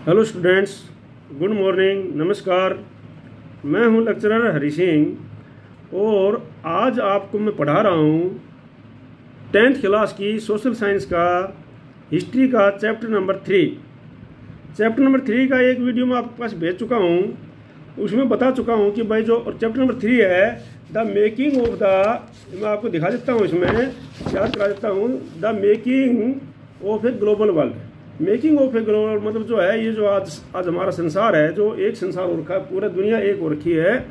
Hello students, good morning, नमस्कार। मैं हूं लेक्चरर हरि सिंह और आज आपको मैं पढ़ा रहा हूं 10th क्लास की सोशल साइंस का हिस्ट्री का चैप्टर नंबर 3। चैप्टर नंबर 3 का एक वीडियो मैं आपके पास भेज चुका हूं। उसमें बता चुका हूं कि भाई जो चैप्टर नंबर 3 है द मेकिंग ऑफ द, मैं आपको दिखा देता हूं, इसमें याद करा देता हूं, the making of a global world. Making of a global मतलब जो है ये जो आज हमारा संसार है, जो एक संसार हो रखा है, पूरा दुनिया एक हो रखी है,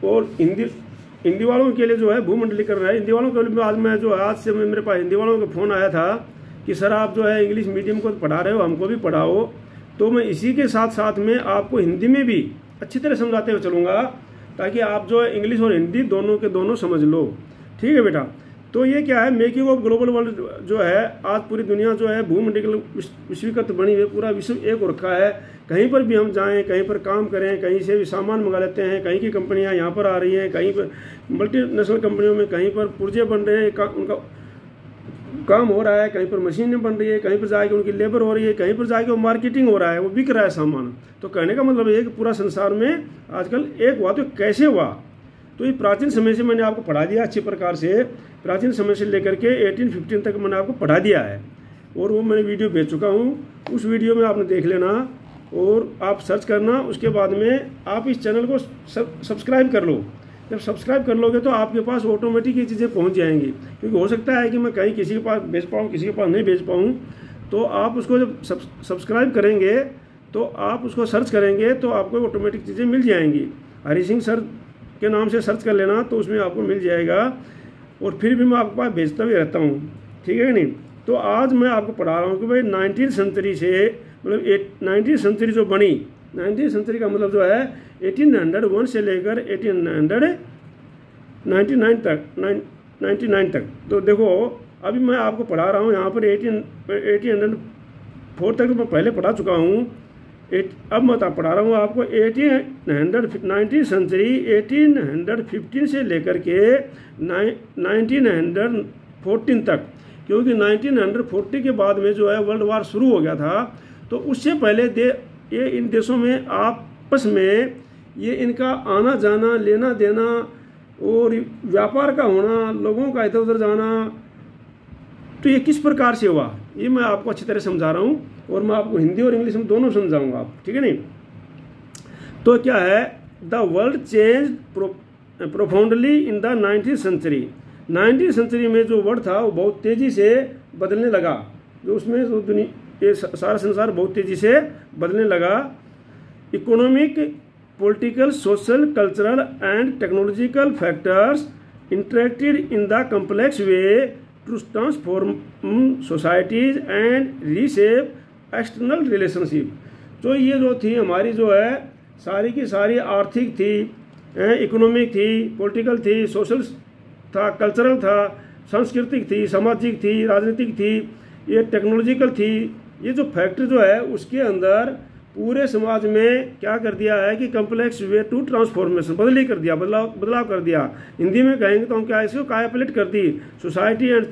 और हिंदी वालों के लिए जो है भूमंडलीकरण है। हिंदी वालों के लिए आज से मेरे पास हिंदी वालों का फ़ोन आया था कि सर आप जो है इंग्लिश मीडियम को पढ़ा रहे हो, हमको भी पढ़ाओ। तो मैं इसी के साथ साथ में आपको हिंदी में भी अच्छी तरह समझाते हुए चलूँगा ताकि आप जो है इंग्लिश और हिंदी दोनों के दोनों समझ लो। ठीक है बेटा। तो ये क्या है, मेकिंग ऑफ ग्लोबल वर्ल्ड जो है, आज पूरी दुनिया जो है भूमंडल विश्वीकृत बनी हुई, पूरा विश्व एक हो रखा है। कहीं पर भी हम जाएं, कहीं पर काम करें, कहीं से भी सामान मंगा लेते हैं, कहीं की कंपनियां यहाँ पर आ रही हैं, कहीं पर मल्टीनेशनल कंपनियों में कहीं पर पुर्जे बन रहे हैं, उनका काम हो रहा है, कहीं पर मशीनें बन रही है, कहीं पर जाके उनकी लेबर हो रही है, कहीं पर जाके वो मार्केटिंग हो रहा है, वो बिक रहा है सामान। तो कहने का मतलब ये कि पूरा संसार में आजकल एक हुआ। तो कैसे हुआ? तो ये प्राचीन समय से मैंने आपको पढ़ा दिया अच्छी प्रकार से। प्राचीन समय से लेकर के 1815 तक मैंने आपको पढ़ा दिया है और वो मैंने वीडियो भेज चुका हूँ। उस वीडियो में आपने देख लेना और आप सर्च करना। उसके बाद में आप इस चैनल को सब्सक्राइब कर लो। जब सब्सक्राइब कर लोगे तो आपके पास ऑटोमेटिक ये चीज़ें पहुँच जाएंगी, क्योंकि हो सकता है कि मैं कहीं किसी के पास भेज पाऊँ, किसी के पास नहीं भेज पाऊँ। तो आप उसको जब सब्सक्राइब करेंगे तो आप उसको सर्च करेंगे तो आपको ऑटोमेटिक चीज़ें मिल जाएंगी। हरि सिंह सर के नाम से सर्च कर लेना तो उसमें आपको मिल जाएगा। और फिर भी मैं आपके पास भेजता भी रहता हूँ, ठीक है कि नहीं। तो आज मैं आपको पढ़ा रहा हूँ कि भाई 19th सेंचुरी से, मतलब 19th सेंचुरी जो बनी, 19th सेंचुरी का मतलब जो है 1801 से लेकर 1899 तक। तो देखो अभी मैं आपको पढ़ा रहा हूँ यहाँ पर 1804 तक मैं पहले पढ़ा चुका हूँ। अब मैं पढ़ा रहा हूँ आपको 19th सेंचुरी 1815 से लेकर के 1914 तक, क्योंकि 1940 के बाद में जो है वर्ल्ड वार शुरू हो गया था। तो उससे पहले ये इन देशों में आपस में ये इनका आना जाना, लेना देना और व्यापार का होना, लोगों का इधर उधर जाना, तो ये किस प्रकार से हुआ ये मैं आपको अच्छी तरह समझा रहा हूँ और मैं आपको हिंदी और इंग्लिश में दोनों समझाऊंगा आप, ठीक है नहीं। तो क्या है, the world change profoundly in the 19th century. 19th century में जो वर्ल्ड था वो बहुत तेज़ी से बदलने लगा। जो उसमें जो ये सारा संसार बहुत तेज़ी से बदलने लगा। Economic, political, social, cultural and technological factors interacted in the complex way to transform societies and reshape external relationship. तो ये जो थी हमारी जो है सारी की सारी आर्थिक थी, इकोनॉमिक थी, पॉलिटिकल थी, सोशल था, कल्चरल था, सांस्कृतिक थी, सामाजिक थी, राजनीतिक थी, ये टेक्नोलॉजिकल थी। ये जो फैक्टर जो है उसके अंदर पूरे समाज में क्या कर दिया है कि कम्प्लेक्स वे टू ट्रांसफॉर्मेशन, बदलाव कर दिया। हिंदी में कहेंगे तो हम क्या इसको कायापलट कर दी, society and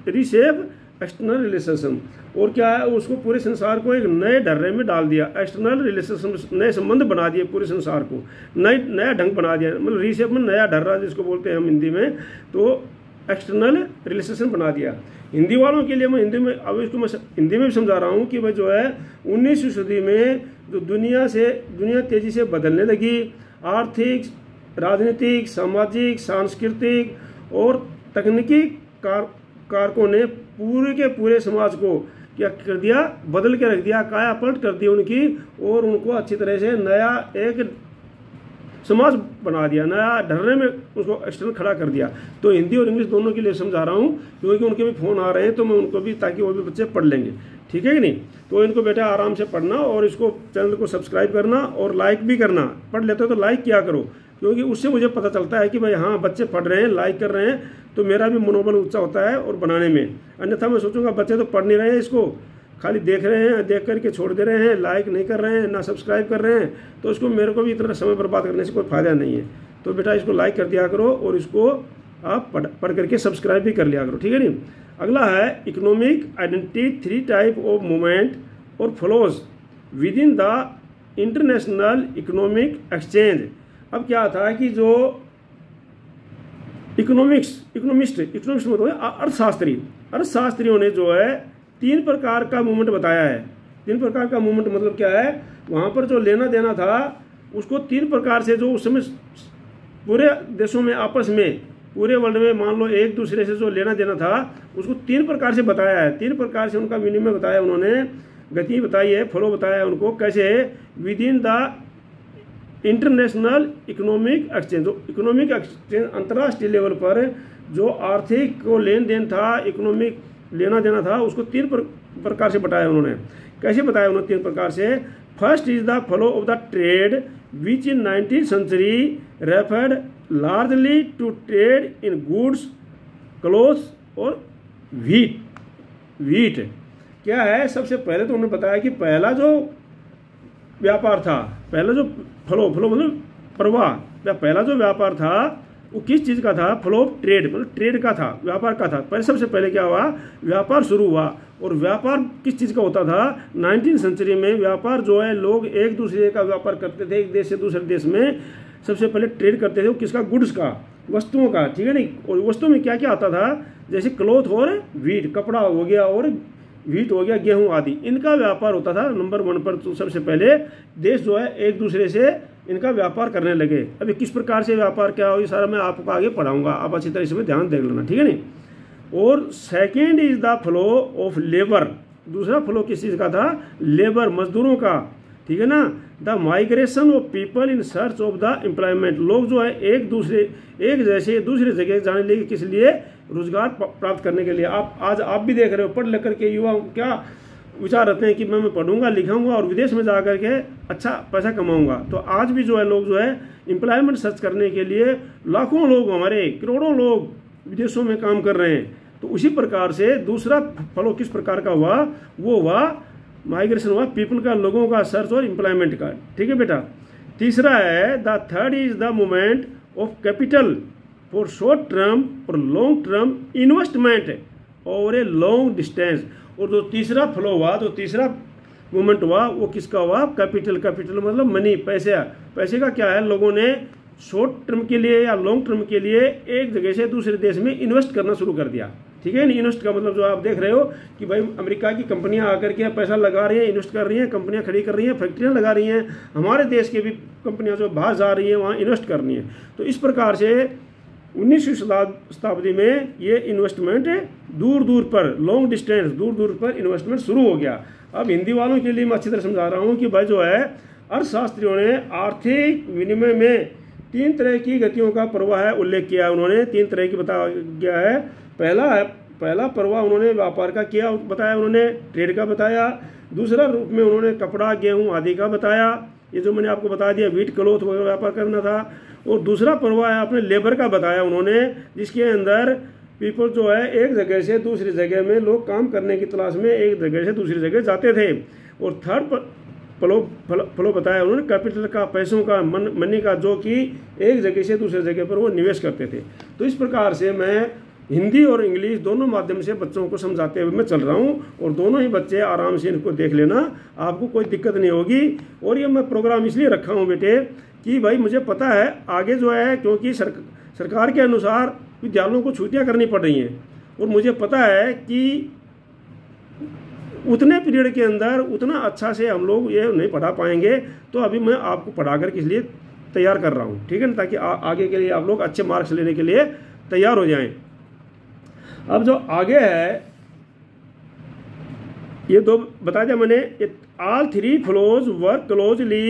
reshape external relation. और क्या है, उसको पूरे संसार को एक नए ढर्रे में डाल दिया। एक्सटर्नल रिलेशन, नए संबंध बना दिए, पूरे संसार को नया ढंग बना दिया। मतलब रीशेप में नया ढर्रा जिसको बोलते हैं हम हिंदी में, तो एक्सटर्नल रिलेशन बना दिया। हिंदी वालों के लिए मैं हिंदी में, अब इसको मैं हिंदी में भी समझा रहा हूँ कि भाई जो है 19वीं सदी में जो दुनिया तेज़ी से बदलने लगी। आर्थिक, राजनीतिक, सामाजिक, सांस्कृतिक और तकनीकी कारकों ने पूरे के पूरे समाज को क्या कर दिया, बदल के रख दिया, काया पलट कर दी उनकी, और उनको अच्छी तरह से नया एक समाज बना दिया, नया ढर्रे में उसको एक्सटर्नल खड़ा कर दिया। तो हिंदी और इंग्लिश दोनों के लिए समझा रहा हूँ, क्योंकि उनके भी फ़ोन आ रहे हैं तो मैं उनको भी, ताकि वो भी बच्चे पढ़ लेंगे, ठीक है कि नहीं। तो इनको बेटा आराम से पढ़ना और इसको चैनल को सब्सक्राइब करना और लाइक भी करना। पढ़ लेते हो तो लाइक किया करो, क्योंकि उससे मुझे पता चलता है कि भाई हाँ बच्चे पढ़ रहे हैं, लाइक कर रहे हैं, तो मेरा भी मनोबल ऊँचा होता है और बनाने में। अन्यथा मैं सोचूंगा बच्चे तो पढ़ नहीं रहे हैं, इसको खाली देख रहे हैं, देख करके छोड़ दे रहे हैं, लाइक नहीं कर रहे हैं, ना सब्सक्राइब कर रहे हैं, तो उसको मेरे को भी इतना समय बर्बाद करने से कोई फ़ायदा नहीं है। तो बेटा इसको लाइक कर दिया करो और इसको आप पढ़ करके सब्सक्राइब भी कर लिया करो, ठीक है नहीं। अगला है economic identity, 3 type of movement और flows within the international economic exchange. अब क्या था कि जो इकोनॉमिस्ट मतलब अर्थशास्त्रियों ने जो है 3 प्रकार का मूवमेंट बताया है। 3 प्रकार का मूवमेंट मतलब क्या है, वहाँ पर जो लेना देना था उसको 3 प्रकार से, जो उस समय पूरे देशों में आपस में पूरे वर्ल्ड में मान लो एक दूसरे से जो लेना देना था उसको 3 प्रकार से बताया है। 3 प्रकार से उनका विनिमय बताया, उन्होंने गति बताई है, फ्लो बताया है उनको कैसे with in the international economic exchange. जो इकोनॉमिक एक्सचेंज अंतर्राष्ट्रीय लेवल पर जो आर्थिक को लेन देन था, इकोनॉमिक लेना देना था, उसको 3 प्रकार से बताया उन्होंने। कैसे बताया उन्होंने 3 प्रकार से? First is the flow of the trade which in 19th century referred largely to trade in goods, cloths और व्हीट। क्या है, सबसे पहले तो उन्होंने बताया कि पहला जो व्यापार था, पहला जो फ्लो मतलब प्रवाह, पहला जो व्यापार था वो किस चीज़ का था? फ्लो ऑफ ट्रेड मतलब ट्रेड का था, व्यापार का था। पहले सबसे पहले क्या हुआ, व्यापार शुरू हुआ। और व्यापार किस चीज़ का होता था? 19th सेंचुरी में व्यापार जो है, लोग एक दूसरे का व्यापार करते थे, एक देश से दूसरे देश में सबसे पहले ट्रेड करते थे। वो किसका? गुड्स का, वस्तुओं का, ठीक है नहीं। और वस्तुओं में क्या क्या आता था? जैसे क्लोथ और व्हीट, कपड़ा हो गया और व्हीट हो गया, गेहूं आदि, इनका व्यापार होता था। नंबर 1 पर तो सबसे पहले देश जो है एक दूसरे से इनका व्यापार करने लगे। अभी किस प्रकार से व्यापार क्या हो, ये सारा मैं आपको आगे पढ़ाऊंगा, आप अच्छी तरह से ध्यान देख लेना, ठीक है नहीं। और second is the flow of labour. दूसरा फ्लो किस चीज़ का था? लेबर, मजदूरों का, ठीक है ना। The migration of people in search of the employment. लोग जो है एक जैसे दूसरे जगह जाने लगे, किस लिए? रोजगार प्राप्त करने के लिए। आप भी देख रहे हो, पढ़ लिख करके युवा क्या विचार रखते हैं कि मैं पढ़ूंगा लिखाऊंगा और विदेश में जा करके अच्छा पैसा कमाऊंगा। तो आज भी जो है लोग जो है एम्प्लॉयमेंट सर्च करने के लिए लाखों लोग, हमारे करोड़ों लोग विदेशों में काम कर रहे हैं। तो उसी प्रकार से दूसरा फ्लो किस प्रकार का हुआ? वो हुआ माइग्रेशन हुआ पीपल का, लोगों का सर्च और एम्प्लॉयमेंट का, ठीक है बेटा। तीसरा है the third is the movement of capital for short term और long term investment over a long distance. और जो तीसरा फ्लो हुआ, जो तीसरा मूवमेंट हुआ, वो किसका हुआ? कैपिटल मतलब मनी, पैसे का क्या है, लोगों ने शॉर्ट टर्म के लिए या लॉन्ग टर्म के लिए एक जगह से दूसरे देश में इन्वेस्ट करना शुरू कर दिया, ठीक है। इन्वेस्ट का मतलब जो आप देख रहे हो कि भाई अमेरिका की कंपनियां आकर के पैसा लगा रही हैं, इन्वेस्ट कर रही हैं, कंपनियां खड़ी कर रही हैं, फैक्ट्रियां लगा रही हैं। हमारे देश के भी कंपनियां जो बाहर जा रही हैं वहाँ इन्वेस्ट कर रही हैं। तो इस प्रकार से 19वीं शताब्दी में ये इन्वेस्टमेंट दूर दूर पर, लॉन्ग डिस्टेंस, दूर दूर पर इन्वेस्टमेंट शुरू हो गया। अब हिंदी वालों के लिए मैं अच्छी तरह समझा रहा हूँ कि भाई जो है अर्थशास्त्रियों ने आर्थिक विनिमय में 3 तरह की गतियों का प्रवाह है उल्लेख किया। उन्होंने 3 तरह की बताया गया है। पहला प्रवाह उन्होंने व्यापार का किया, बताया उन्होंने, ट्रेड का बताया। दूसरा रूप में उन्होंने कपड़ा, गेहूं आदि का बताया, ये जो मैंने आपको बता दिया, व्हीट, क्लोथ वगैरह व्यापार करना था। और दूसरा प्रवाह है अपने लेबर का बताया उन्होंने, जिसके अंदर पीपल जो है एक जगह से दूसरी जगह में लोग काम करने की तलाश में एक जगह से दूसरी जगह जाते थे। और थर्ड फ्लो बताया उन्होंने कैपिटल का, पैसों का, मनी का, जो कि एक जगह से दूसरे जगह पर वो निवेश करते थे। तो इस प्रकार से मैं हिंदी और इंग्लिश दोनों माध्यम से बच्चों को समझाते हुए मैं चल रहा हूँ। और दोनों ही बच्चे आराम से इनको देख लेना, आपको कोई दिक्कत नहीं होगी। और ये मैं प्रोग्राम इसलिए रखा हूँ बेटे कि भाई मुझे पता है आगे जो है, क्योंकि सरकार के अनुसार विद्यालयों को छुट्टियाँ करनी पड़ रही हैं, और मुझे पता है कि उतने पीरियड के अंदर उतना अच्छा से हम लोग ये नहीं पढ़ा पाएंगे। तो अभी मैं आपको पढ़ा कर किस लिए तैयार कर रहा हूँ, ठीक है ना, ताकि आगे के लिए आप लोग अच्छे मार्क्स लेने के लिए तैयार हो जाएं। अब जो आगे है ये 2 बता दिया मैंने। All 3 flows work closely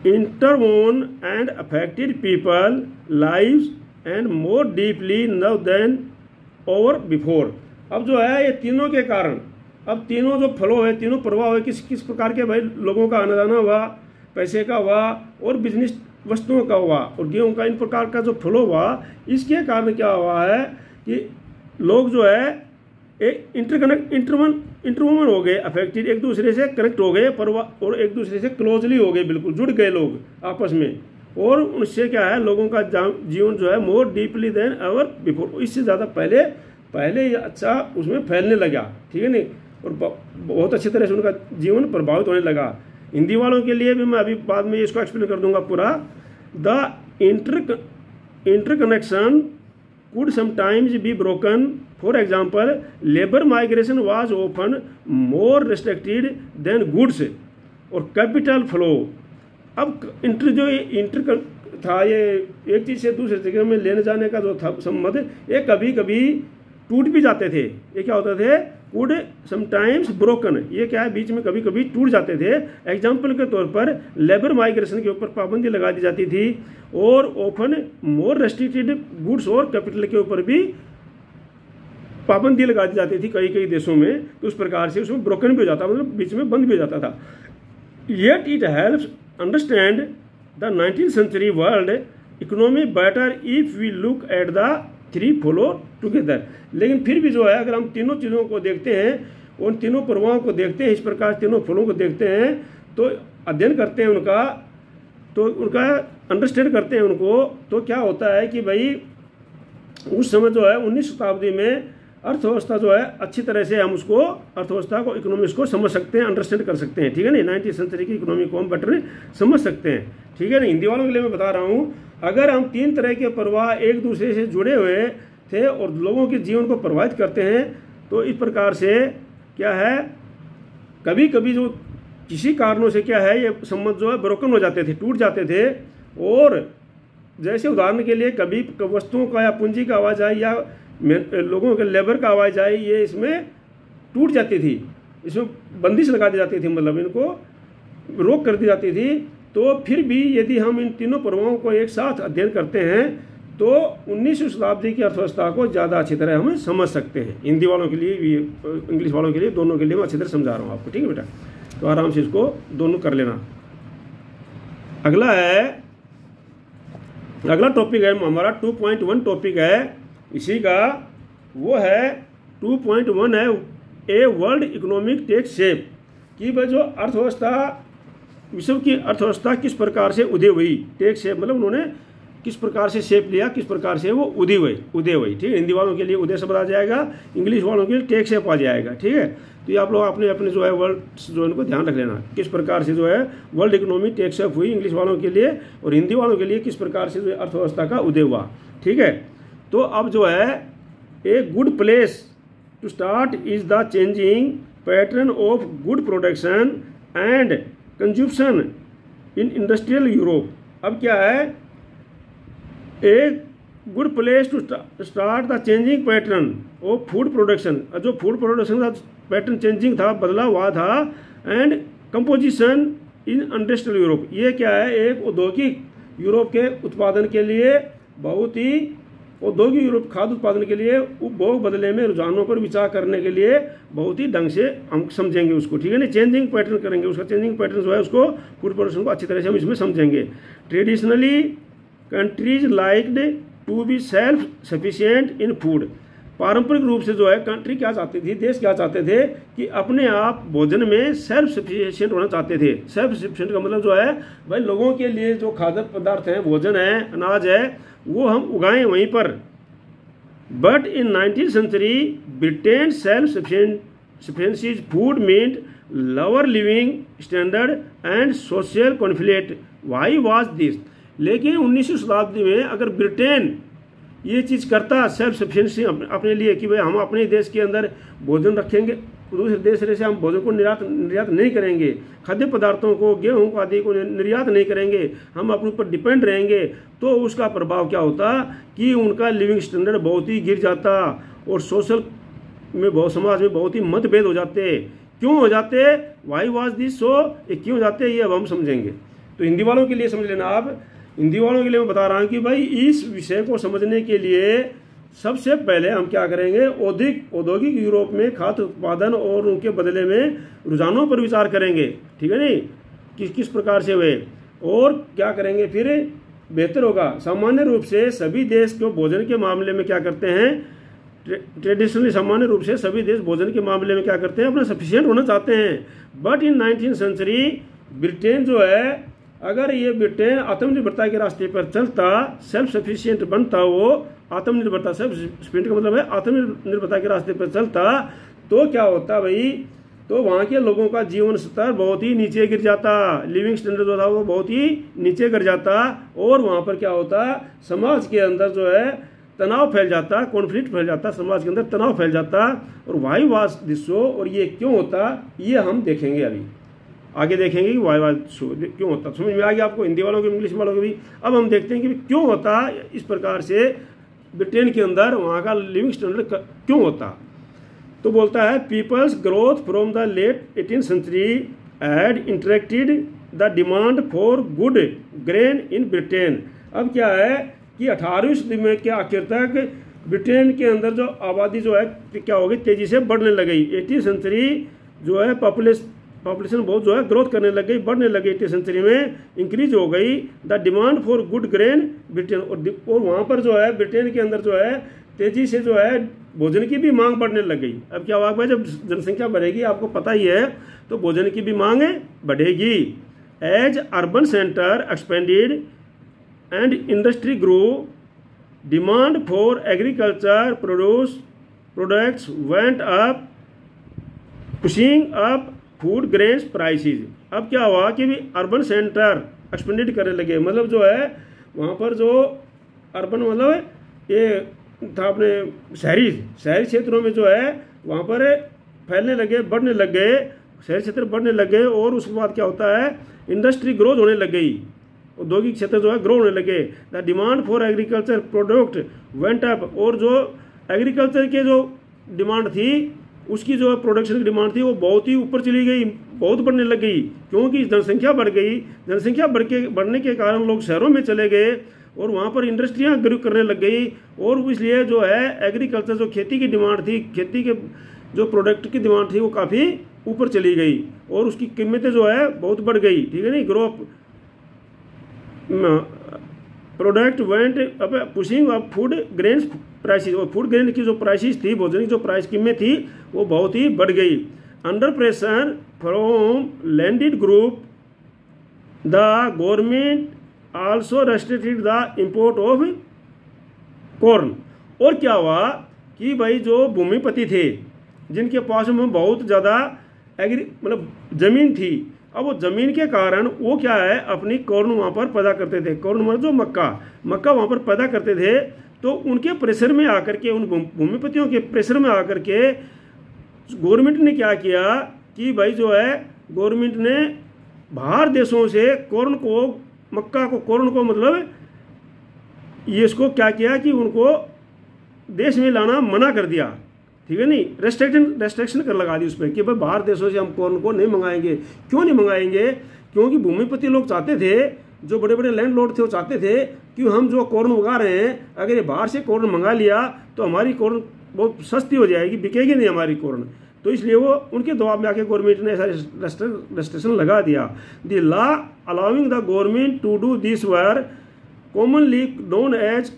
interwoven and affected people lives and more deeply now than over before. अब जो है ये तीनों के कारण, अब तीनों जो फ्लो है, तीनों प्रभाव है, किस प्रकार के भाई लोगों का आना जाना हुआ, पैसे का हुआ और बिजनेस वस्तुओं का हुआ और गेहूं का, इन प्रकार का जो फ्लो हुआ, इसके कारण क्या हुआ है कि लोग जो है इंटरवोन हो गए, अफेक्टेड, एक दूसरे से कनेक्ट हो गए, और एक दूसरे से क्लोजली हो गए, बिल्कुल जुड़ गए लोग आपस में। और उनसे क्या है, लोगों का जीवन जो है more deeply then ever before, इससे ज़्यादा पहले ये अच्छा उसमें फैलने लगा, ठीक है नहीं। और बहुत अच्छी तरह से उनका जीवन प्रभावित होने लगा। हिंदी वालों के लिए भी मैं अभी बाद में इसको एक्सप्लेन कर दूंगा पूरा। The interconnection could sometimes be broken. For example, labor migration was often more restricted than goods और capital flow। अब इंटर था, ये एक चीज़ से दूसरे जगह में लेने जाने का जो था संबंध, ये कभी कभी टूट भी जाते थे। ये क्या होते थे? Could sometimes broken. ये क्या है? बीच में कभी कभी टूट जाते थे। एग्जाम्पल के तौर पर लेबर माइग्रेशन के ऊपर पाबंदी लगा दी जाती थी और ओपन मोर रेस्ट्रिक्टेड गुड्स और कैपिटल के ऊपर भी पाबंदी लगा दी जाती थी कई देशों में। तो उस प्रकार से उसमें ब्रोकन भी हो जाता, मतलब बीच में बंद भी हो जाता था। Yet it helps understand the 19th century world economy better if we look at the three follow together. लेकिन फिर भी जो है, अगर हम तीनों चीज़ों को देखते हैं, उन तीनों प्रभावों को देखते हैं, इस प्रकार तीनों फलों को देखते हैं, तो अध्ययन करते हैं उनका, तो उनका अंडरस्टैंड करते हैं उनको, तो क्या होता है कि भाई उस समय जो है 19वीं शताब्दी में अर्थव्यवस्था जो है अच्छी तरह से हम उसको, अर्थव्यवस्था को, इकोनॉमिक्स को समझ सकते हैं, अंडरस्टैंड कर सकते हैं। ठीक है ना? 19th century की इकोनॉमी को हम बेटर समझ सकते हैं। ठीक है ना? हिंदी वालों के लिए मैं बता रहा हूँ, अगर हम तीन तरह के प्रवाह एक दूसरे से जुड़े हुए थे और लोगों के जीवन को प्रभावित करते हैं, तो इस प्रकार से क्या है, कभी कभी जो किसी कारणों से क्या है, ये संबंध जो है ब्रोकन हो जाते थे, टूट जाते थे। और जैसे उदाहरण के लिए कभी वस्तुओं का या पूंजी का आवाजाही या लोगों के लेबर का आवाजाही, ये इसमें टूट जाती थी, इसमें बंदिश लगा दी जाती थी, मतलब इनको रोक कर दी जाती थी। तो फिर भी यदि हम इन तीनों प्रभावों को एक साथ अध्ययन करते हैं तो 19वीं शताब्दी की अर्थव्यवस्था को ज़्यादा अच्छी तरह हम समझ सकते हैं। हिंदी वालों के लिए भी, इंग्लिश वालों के लिए, दोनों के लिए मैं अच्छी तरह समझा रहा हूँ आपको। ठीक है बेटा? तो आराम से इसको दोनों कर लेना। अगला टॉपिक है हमारा 2.1 टॉपिक है इसी का, वो है 2.1 है a world economic take shape, कि वह जो अर्थव्यवस्था, विश्व की अर्थव्यवस्था किस प्रकार से उदय हुई। टेक शेप मतलब उन्होंने किस प्रकार से शेप लिया, किस प्रकार से वो उदय हुई। ठीक है? हिंदी वालों के लिए उदय शब्द आ जाएगा, इंग्लिश वालों के लिए टेक शेप आ जाएगा। ठीक है? तो ये आप लोग अपने अपने जो है वर्ड जो इनको ध्यान रख लेना, किस प्रकार से जो है वर्ल्ड इकोनॉमी टेक शेप हुई इंग्लिश वालों के लिए, और हिंदी वालों के लिए किस प्रकार से जो है अर्थव्यवस्था का उदय हुआ। ठीक है? तो अब जो है, a good place to start is the changing pattern of good production and consumption in industrial Europe. अब क्या है, a good place to start the changing pattern of food production. जो फूड प्रोडक्शन का पैटर्न चेंजिंग था, बदला हुआ था, and composition in industrial Europe. ये क्या है, एक औद्योगिक यूरोप के उत्पादन के लिए बहुत ही, औद्योगिक यूरोप खाद्य उत्पादन के लिए उपभोग बदले में रुझानों पर विचार करने के लिए बहुत ही ढंग से हम समझेंगे उसको। ठीक है ना? चेंजिंग पैटर्न करेंगे, उसका चेंजिंग पैटर्न जो है उसको, फूड प्रोडक्शन को अच्छी तरह से हम इसमें समझेंगे। Traditionally countries liked to be self sufficient in food. पारंपरिक रूप से जो है कंट्री क्या चाहती थी, देश क्या चाहते थे कि अपने आप भोजन में सेल्फ सफिशिएंट होना चाहते थे। सेल्फ सफिशिएंट का मतलब जो है भाई, लोगों के लिए जो खाद्य पदार्थ हैं, भोजन है, अनाज है, वो हम उगाएं वहीं पर। But in 19th century Britain self sufficiencies food meant lower living standard and social conflict. Why was this? लेकिन 19वीं शताब्दी में अगर ब्रिटेन ये चीज़ करता, सेल्फ सफिशिएंसी अपने लिए, कि भाई हम अपने देश के अंदर भोजन रखेंगे, दूसरे देश से हम भोजन को निर्यात नहीं करेंगे, खाद्य पदार्थों को, गेहूं को आदि को निर्यात नहीं करेंगे, हम अपने ऊपर डिपेंड रहेंगे, तो उसका प्रभाव क्या होता कि उनका लिविंग स्टैंडर्ड बहुत ही गिर जाता और सोशल में, बहुत समाज में बहुत ही मतभेद हो जाते। क्यों हो जाते? Y was this so? ये क्यों हो जाते, ये अब हम समझेंगे। तो हिंदी वालों के लिए समझ लेना आप। हिंदी वालों के लिए मैं बता रहा हूँ कि भाई इस विषय को समझने के लिए सबसे पहले हम क्या करेंगे, औद्योगिक यूरोप में खाद्य उत्पादन और उनके बदले में रुझानों पर विचार करेंगे। ठीक है नहीं? किस प्रकार से हुए और क्या करेंगे, फिर बेहतर होगा। सामान्य रूप से सभी देश को भोजन के मामले में क्या करते हैं, ट्रेडिशनली सामान्य रूप से सभी देश भोजन के मामले में क्या करते हैं, अपना सफिशिएंट होना चाहते हैं। But in 19th century Britain जो है, अगर ये ब्रिटेन आत्मनिर्भरता के रास्ते पर चलता, सेल्फ सफिशिएंट बनता, वो आत्मनिर्भरता, सेल्फ सफिशिएंट का मतलब है आत्मनिर्भरता के रास्ते पर चलता, तो क्या होता भाई, तो वहाँ के लोगों का जीवन स्तर बहुत ही नीचे गिर जाता, लिविंग स्टैंडर्ड जो था वो बहुत ही नीचे गिर जाता, और वहाँ पर क्या होता, समाज के अंदर जो है तनाव फैल जाता, कॉन्फ्लिक्ट फैल जाता, समाज के अंदर तनाव फैल जाता। और वाई वाज दिस शो, और ये क्यों होता, ये हम देखेंगे अभी आगे देखेंगे कि वाई वाज शो क्यों होता। समझ में आ गया आपको, हिंदी वालों को इंग्लिश वालों को भी। अब हम देखते हैं कि क्यों होता इस प्रकार से ब्रिटेन के अंदर वहाँ का लिविंग स्टैंडर्ड क्यों होता। तो बोलता है peoples growth from the late 18th century had interacted the demand for good grain in Britain. अब क्या है कि 18वीं सदी में के आखिर तक ब्रिटेन के अंदर जो आबादी जो है क्या हो गई, तेजी से बढ़ने लग गई। 18th सेंचुरी जो है पॉपुलेशन बहुत जो है ग्रोथ करने लग गई, बढ़ने लगी। 18th सेंचुरी में इंक्रीज हो गई the demand for good grain Britain, और वहाँ पर जो है ब्रिटेन के अंदर जो है तेजी से जो है भोजन की भी मांग बढ़ने लग गई। अब क्या होगा, जब जनसंख्या बढ़ेगी आपको पता ही है, तो भोजन की भी मांग बढ़ेगी। As urban centre expanded and industry grow, demand for agriculture products went up, pushing up food grains prices. अब क्या हुआ कि भी अर्बन सेंटर एक्सपेंडेड करने लगे, मतलब जो है वहाँ पर जो अर्बन मतलब ये था अपने शहरी क्षेत्रों में जो है वहाँ पर फैलने लगे, बढ़ने लग गए, शहरी क्षेत्र बढ़ने लग गए। और उसके बाद क्या होता है, इंडस्ट्री ग्रोथ होने लग गई, औद्योगिक क्षेत्र जो है ग्रो होने लगे। The demand for agriculture product went up, और जो एग्रीकल्चर के जो डिमांड थी उसकी जो प्रोडक्शन की डिमांड थी वो बहुत ही ऊपर चली गई, बहुत बढ़ने लग गई, क्योंकि जनसंख्या बढ़ गई। जनसंख्या बढ़ने के कारण लोग शहरों में चले गए और वहाँ पर इंडस्ट्रियाँ ग्रो करने लग गई, और इसलिए जो है एग्रीकल्चर जो खेती की डिमांड थी, खेती के जो प्रोडक्ट की डिमांड थी वो काफ़ी ऊपर चली गई, और उसकी कीमतें जो है बहुत बढ़ गई। ठीक है नहीं, grow product went up pushing up food grains prices, और फूड ग्रेन की जो प्राइसेस थी, भोजन की जो प्राइस कीमत थी वो बहुत ही बढ़ गई। Under pressure from landed group the government also restricted the import of corn. और क्या हुआ कि भाई जो भूमिपति थे जिनके पास में बहुत ज़्यादा मतलब ज़मीन थी, अब वो ज़मीन के कारण वो क्या है अपनी कॉर्न वहाँ पर पैदा करते थे। कॉर्न मतलब जो मक्का वहाँ पर पैदा करते थे, तो उनके प्रेशर में आकर के, उन भूमिपतियों के प्रेशर में आकर के गवर्नमेंट ने क्या किया कि भाई जो है गवर्नमेंट ने बाहर देशों से कॉर्न को मतलब ये इसको क्या किया कि उनको देश में लाना मना कर दिया। ठीक है नहीं, रेस्ट्रिक्शन कर लगा दी उस पर कि भाई बाहर देशों से हम कॉर्न को नहीं मंगाएंगे। क्यों नहीं मंगाएंगे, क्योंकि भूमिपति लोग चाहते थे, जो बड़े बड़े लैंडलॉर्ड थे वो चाहते थे कि हम जो कॉर्न उगा रहे हैं, अगर ये बाहर से कॉर्न मंगा लिया तो हमारी कॉर्न बहुत सस्ती हो जाएगी, बिकेगी नहीं हमारी कॉर्न। तो इसलिए वो उनके दबाव में आके गवर्नमेंट ने ऐसा रेस्ट्रिक्शन लगा दिया। The law allowing the government to do this were commonly known as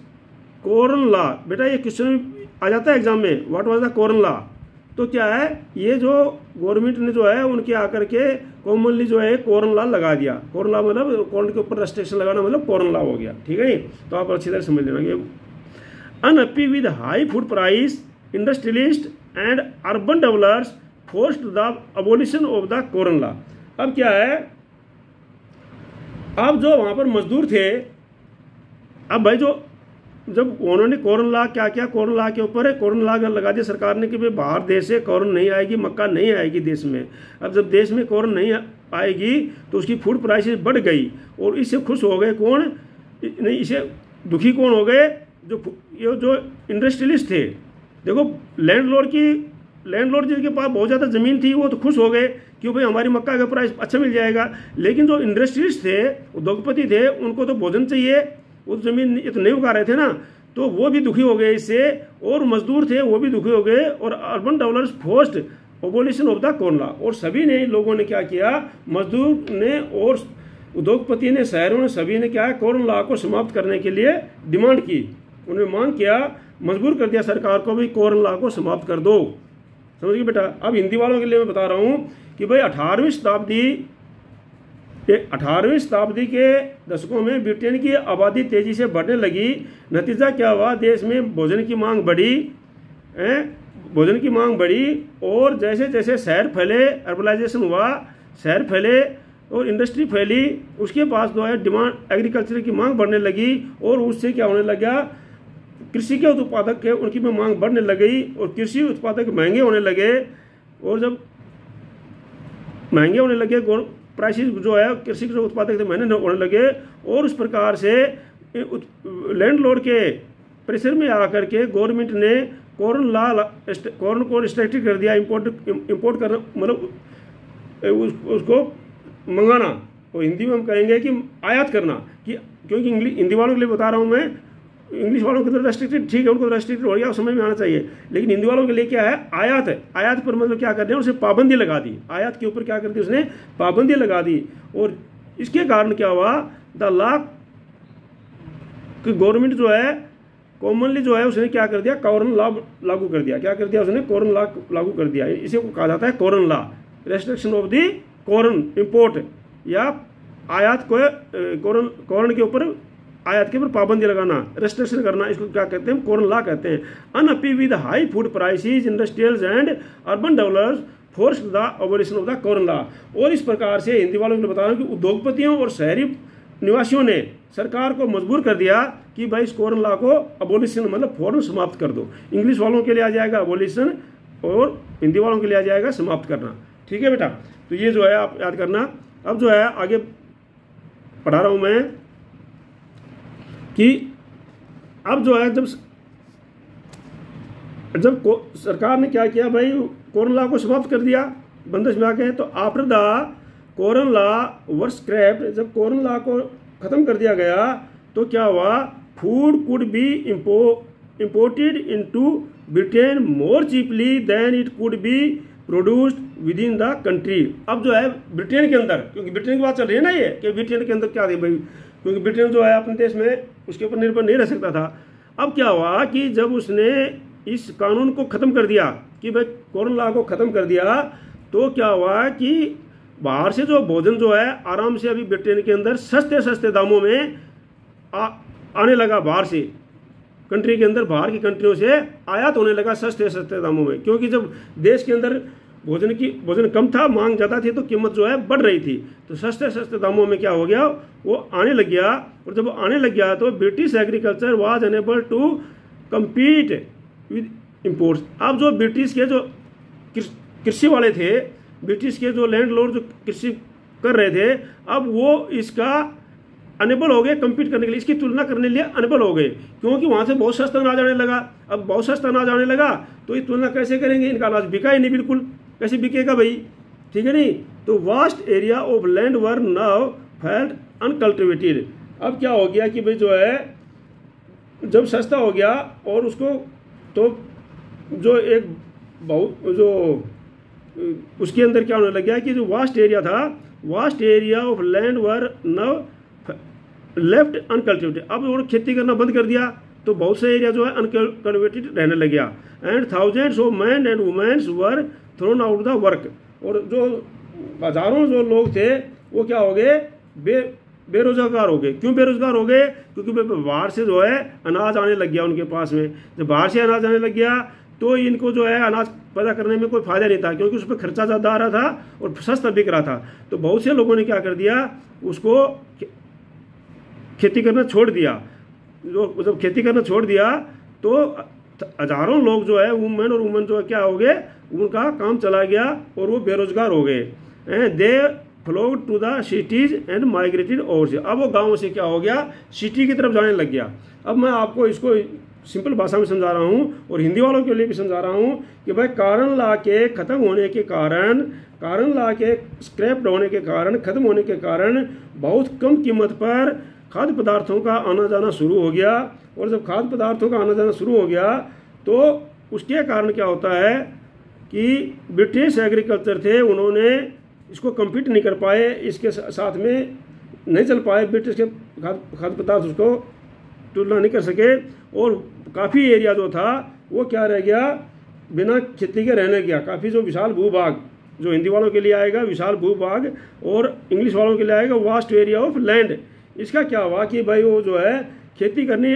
corn law. बेटा ये क्वेश्चन आ जाता है एग्जाम में, what was the corn law. तो क्या है, ये जो गवर्नमेंट ने जो है उनके आकर के कॉमनली जो है कॉर्न लॉ लगा दिया। कॉर्न लॉ मतलब कॉर्न के ऊपर रेस्ट्रिक्शन लगाना मतलब कॉर्न लॉ हो गया। ठीक है, तो आप अच्छी तरह समझ लेना। Unhappy with high food price, industrialist and urban developers forced the abolition of the corn law. अब क्या है, अब जो वहां पर मजदूर थे, अब भाई जो जब उन्होंने कॉर्न लॉ क्या किया, कॉर्न लॉ के ऊपर कॉर्न लॉ लगा दिया सरकार ने कि भाई बाहर देश से कॉर्न नहीं आएगी, मक्का नहीं आएगी देश में। अब जब देश में कॉर्न नहीं आएगी तो उसकी फूड प्राइसेस बढ़ गई, और इससे खुश हो गए कौन, नहीं इससे दुखी कौन हो गए, जो इंडस्ट्रियलिस्ट थे। देखो लैंडलॉर्ड जिनके पास बहुत ज़्यादा ज़मीन थी वो तो खुश हो गए कि भाई हमारी मक्का का प्राइस अच्छा मिल जाएगा, लेकिन जो इंडस्ट्रियलिस्ट थे, उद्योगपति थे, उनको तो भोजन चाहिए, वो ज़मीन ये तो नहीं उगा रहे थे ना, तो वो भी दुखी हो गए इससे, और मजदूर थे वो भी दुखी हो गए। और urban developers forced abolition of the corn law, और सभी ने लोगों ने क्या किया, मजदूर ने और उद्योगपति ने, शहरों ने, सभी ने क्या है कॉर्न लॉ को समाप्त करने के लिए डिमांड की। उन्होंने मांग किया, मजबूर कर दिया सरकार को भी कॉर्न लॉ को समाप्त कर दो। समझिए बेटा। अब हिंदी वालों के लिए मैं बता रहा हूँ कि भाई 18वीं शताब्दी के दशकों में ब्रिटेन की आबादी तेजी से बढ़ने लगी। नतीजा क्या हुआ, देश में भोजन की मांग बढ़ी, भोजन की मांग बढ़ी और जैसे जैसे शहर फैले, अर्बनाइजेशन हुआ, शहर फैले और इंडस्ट्री फैली, उसके पास जो है डिमांड एग्रीकल्चर की मांग बढ़ने लगी और उससे क्या होने लगा, कृषि के उत्पादक के उनकी में मांग बढ़ने लगी और कृषि उत्पादक महंगे होने लगे। और जब महंगे होने लगे, प्राइसेस जो है कृषि के जो उत्पादक थे महंगे होने लगे और उस प्रकार से लैंडलॉर्ड के प्रेशर में आकर के गवर्नमेंट ने कॉर्न को रिस्ट्रिक्टेड कर दिया, इंपोर्ट करना, मतलब उसको मंगाना, और हिंदी में हम कहेंगे कि आयात करना, कि क्योंकि हिंदी वालों के लिए बता रहा हूँ मैं, इंग्लिश वालों के तो रेस्ट्रिक्टेड ठीक है, उनको रेस्ट्रिक्टेड हो गया, समझ में आना चाहिए, लेकिन हिंदी वालों के लिए क्या है, आयात है। आयात पर मतलब क्या कर दिया, उसे पाबंदी लगा दी, आयात के ऊपर क्या कर दी उसने, पाबंदी लगा दी। और इसके कारण क्या हुआ, द लॉ गवर्नमेंट जो है कॉमनली जो है उसने क्या कर दिया, कॉर्न लॉ लागू कर दिया। क्या कर दिया उसने, कॉर्न लॉ लागू कर दिया। इसे कहा जाता है corn law, restriction of the corn import, या आयात को कॉर्न के ऊपर, आयात के ऊपर पाबंदी लगाना, रेस्ट्रिक्शन करना, इसको क्या कहते हैं, कॉर्न लॉ कहते हैं। Unhappy with high food prices, industrials and urban developers forced the abolition of the corn law. और इस प्रकार से हिंदी वालों को बता रहा हूँ कि उद्योगपतियों और शहरी निवासियों ने सरकार को मजबूर कर दिया कि भाई इस कॉर्न लॉ को अबॉलिशन मतलब फौरन समाप्त कर दो। इंग्लिश वालों के लिए आ जाएगा अबॉलिशन और हिंदी वालों के लिए आ जाएगा समाप्त करना। ठीक है बेटा, तो ये जो है आप याद करना। अब जो है आगे पढ़ा रहा हूं मैं कि अब जो है जब सरकार ने क्या किया भाई, कॉर्न लॉ को समाप्त कर दिया, बंदिश में आके, तो after the corn law were scrapped, जब कॉर्न लॉ को खत्म कर दिया गया तो क्या हुआ, food could be imported into Britain more cheaply than it could be produced within the country. अब जो है ब्रिटेन के अंदर, क्योंकि ब्रिटेन की बात चल रही है ना ये, कि ब्रिटेन के अंदर क्या थी भाई, क्योंकि ब्रिटेन जो है अपने देश में उसके ऊपर निर्भर नहीं रह सकता था। अब क्या हुआ कि जब उसने इस कानून को ख़त्म कर दिया कि भाई कॉर्न लॉ को ख़त्म कर दिया, तो क्या हुआ कि बाहर से जो भोजन जो है आराम से अभी ब्रिटेन के अंदर सस्ते सस्ते दामों में आने लगा, बाहर से कंट्री के अंदर, बाहर की कंट्रियों से आयात होने लगा सस्ते सस्ते दामों में। क्योंकि जब देश के अंदर भोजन कम था, मांग ज़्यादा थी, तो कीमत जो है बढ़ रही थी, तो सस्ते सस्ते दामों में क्या हो गया, वो आने लग गया। और जब आने लग गया तो British agriculture was unable to compete with imports. अब जो ब्रिटिश के जो कृषि वाले थे, ब्रिटिश के जो लैंडलॉर्ड जो कृषि कर रहे थे, अब वो इसका अनेबल हो गए कम्पीट करने के लिए, इसकी तुलना करने के लिए अनेबल हो गए, क्योंकि वहाँ से बहुत सस्ता अनाज आने लगा। अब बहुत सस्ता अनाज आने लगा तो ये तुलना कैसे करेंगे, इनका अनाज बिका ही नहीं, बिल्कुल कैसे बिकेगा भाई, ठीक है नहीं। तो vast area of land were now felt uncultivated. अब क्या हो गया कि भाई जो है जब सस्ता हो गया और उसको तो जो एक बहुत जो उसके अंदर क्या होने लग गया कि जो वास्ट एरिया था, vast area of land were now left uncultivated. अब उन्होंने खेती करना बंद कर दिया तो बहुत से एरिया जो है अनकल्टिवेटेड रहने लग गया। And thousands of man and womens were thrown out the work. और जो हजारों जो लोग थे वो क्या हो गए, बेरोजगार हो गए। क्यों बेरोजगार हो गए, क्योंकि बाहर से जो है अनाज आने लग गया उनके पास में। जब बाहर से अनाज आने लग गया तो इनको जो है अनाज पैदा करने में कोई फायदा नहीं था, क्योंकि उस पर खर्चा ज़्यादा आ रहा था और सस्ता बिक रहा था। तो बहुत से लोगों ने क्या कर दिया, उसको खेती करना छोड़ दिया। जो जब खेती करना छोड़ दिया तो हजारों लोग जो है वुमेन और वुमेन जो है क्या हो गए, उनका काम चला गया और वो बेरोजगार हो गए। They flowed to the cities and migrated overseas. अब वो गाँव से क्या हो गया, सिटी की तरफ जाने लग गया। अब मैं आपको इसको सिंपल भाषा में समझा रहा हूँ और हिंदी वालों के लिए भी समझा रहा हूँ कि भाई कॉर्न लॉ के ख़त्म होने के कारण, कॉर्न लॉ के स्क्रैप्ड होने के कारण, ख़त्म होने के कारण बहुत कम कीमत पर खाद्य पदार्थों का आना जाना शुरू हो गया। और जब खाद्य पदार्थों का आना जाना शुरू हो गया तो उसके कारण क्या होता है कि ब्रिटिश एग्रीकल्चर थे, उन्होंने इसको कम्पीट नहीं कर पाए, इसके साथ में नहीं चल पाए, ब्रिटिश के खाद्य पदार्थ उसको तुलना नहीं कर सके। और काफ़ी एरिया जो था वो क्या रह गया, बिना खेती के रहने गया। काफ़ी जो विशाल भूभाग, जो हिंदी वालों के लिए आएगा विशाल भूभाग और इंग्लिश वालों के लिए आएगा वास्ट एरिया ऑफ लैंड। इसका क्या हुआ कि भाई वो जो है खेती करनी,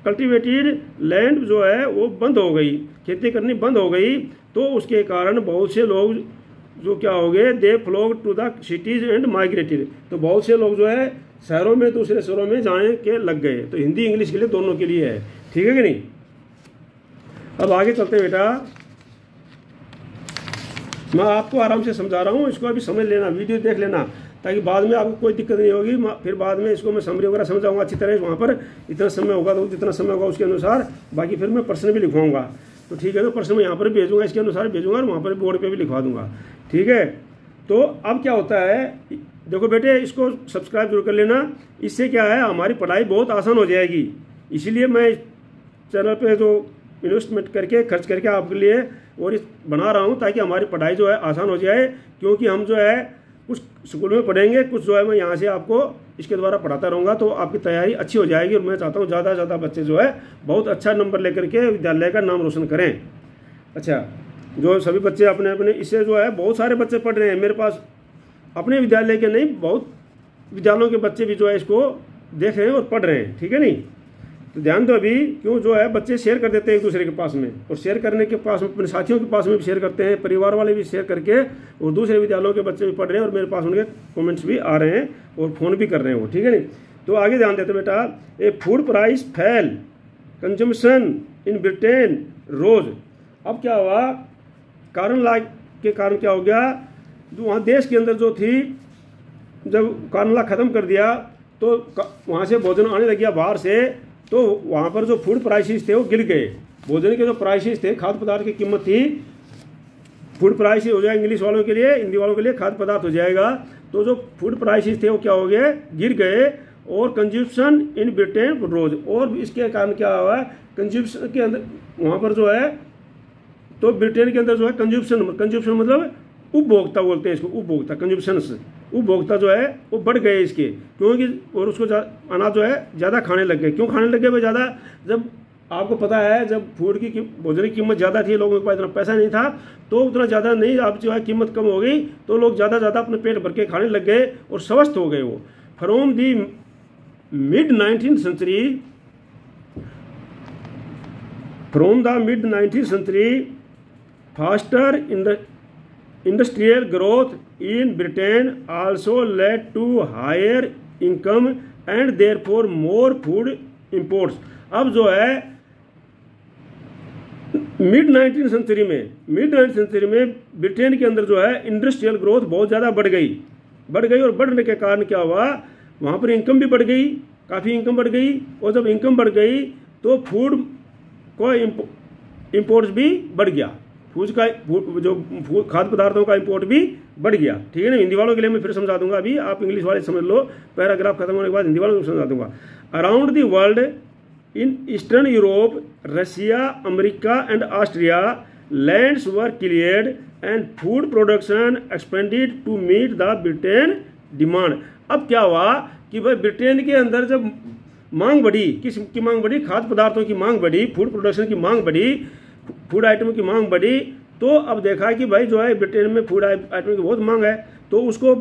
कल्टिवेटेड लैंड जो है वो बंद हो गई, खेती करनी बंद हो गई, तो उसके कारण बहुत से लोग जो क्या हो गए, they flocked to the cities and migrated, तो बहुत से लोग जो है शहरों में दूसरे शहरों में जाने के लग गए। तो हिंदी इंग्लिश के लिए दोनों के लिए है, ठीक है कि नहीं। अब आगे चलते हैं बेटा, मैं आपको आराम से समझा रहा हूँ, इसको अभी समझ लेना, वीडियो देख लेना, ताकि बाद में आपको कोई दिक्कत नहीं होगी। फिर बाद में इसको मैं समरी वगैरह समझाऊंगा अच्छी तरह, वहाँ पर इतना समय होगा तो जितना समय होगा उसके अनुसार, बाकी फिर मैं प्रश्न भी लिखवाऊंगा, तो ठीक है ना। प्रश्न मैं यहाँ पर भेजूंगा, इसके अनुसार भेजूंगा, और वहाँ पर बोर्ड पे भी लिखवा दूंगा, ठीक है। तो अब क्या होता है, देखो बेटे, इसको सब्सक्राइब जरूर कर लेना, इससे क्या है हमारी पढ़ाई बहुत आसान हो जाएगी। इसीलिए मैं चैनल पे जो इन्वेस्टमेंट करके खर्च करके आपके लिए और इस बना रहा हूँ, ताकि हमारी पढ़ाई जो है आसान हो जाए। क्योंकि हम जो है कुछ स्कूल में पढ़ेंगे, कुछ जो है मैं यहाँ से आपको इसके द्वारा पढ़ाता रहूँगा, तो आपकी तैयारी अच्छी हो जाएगी। और मैं चाहता हूँ ज़्यादा से ज़्यादा बच्चे जो है बहुत अच्छा नंबर लेकर के विद्यालय का नाम रोशन करें। अच्छा, जो सभी बच्चे अपने अपने, इससे जो है बहुत सारे बच्चे पढ़ रहे हैं मेरे पास, अपने विद्यालय के नहीं, बहुत विद्यालयों के बच्चे भी जो है इसको देख रहे हैं और पढ़ रहे हैं, ठीक है नहीं। तो ध्यान दो अभी, क्यों जो है बच्चे शेयर कर देते हैं एक दूसरे के पास में, और शेयर करने के पास में अपने साथियों के पास में भी शेयर करते हैं, परिवार वाले भी शेयर करके, और दूसरे विद्यालयों के बच्चे भी पढ़ रहे हैं, और मेरे पास उनके कमेंट्स भी आ रहे हैं और फ़ोन भी कर रहे हैं वो, ठीक है नहीं। तो आगे ध्यान देते बेटा, a food price fell, consumption in Britain rose. अब क्या हुआ, कारण ला के कारण क्या हो गया, जो वहाँ देश के अंदर जो थी, जब कारण ला खत्म कर दिया तो वहाँ से भोजन आने लग गया बाहर से, तो वहाँ पर जो फूड प्राइसेस थे वो गिर गए। भोजन के जो प्राइसेस थे, खाद्य पदार्थ की कीमत थी, फूड प्राइस हो जाएगा इंग्लिश वालों के लिए, हिंदी वालों के लिए खाद्य पदार्थ हो जाएगा। तो जो फूड प्राइसेस थे वो क्या हो गए, गिर गए, और कंज्यूमशन इन ब्रिटेन रोज। और इसके कारण क्या हुआ, कंज्यूमशन के अंदर वहाँ पर जो है, तो ब्रिटेन के अंदर जो है कंज्यूमशन मतलब उपभोक्ता बोलते हैं इसको, उपभोक्ता, कंज्यूमशन, उपभोक्ता जो है वो बढ़ गए इसके, क्योंकि और उसको अनाज जो है ज़्यादा खाने लग गए। क्यों खाने लग गए भाई ज़्यादा, जब आपको पता है जब फूड की भोजन की कीमत ज़्यादा थी, लोगों के पास इतना पैसा नहीं था, तो उतना ज़्यादा नहीं, अब जो है कीमत कम हो गई, तो लोग ज़्यादा अपने पेट भर के खाने लग गए और स्वस्थ हो गए वो। From the mid 19th century faster industrial growth in Britain also led to higher income and therefore more food imports। अब जो है मिड 19th सेंचुरी में ब्रिटेन के अंदर जो है इंडस्ट्रियल ग्रोथ बहुत ज़्यादा बढ़ गई, और बढ़ने के कारण क्या हुआ, वहाँ पर इनकम भी बढ़ गई, काफ़ी इनकम बढ़ गई, और जब इनकम बढ़ गई तो फूड को इम्पोर्ट्स भी बढ़ गया, जो खाद्य पदार्थों का इंपोर्ट भी बढ़ गया, ठीक है ना। हिंदी वालों के लिए मैं फिर समझा दूंगा, अभी आप इंग्लिश वाले समझ लो, पैराग्राफ खत्म होने के बाद हिंदी वालों को समझा दूंगा। Around the world in eastern Europe, Russia, America and Austria, lands were cleared and food production expanded to meet the Britain demand. अब क्या हुआ कि भाई ब्रिटेन के अंदर जब मांग बढ़ी, किसकी मांग बढ़ी, खाद्य पदार्थों की मांग बढ़ी, फूड प्रोडक्शन की मांग बढ़ी, फूड आइटमों की मांग बढ़ी, तो अब देखा कि भाई जो है ब्रिटेन में फूड आइटम की बहुत मांग है, तो उसको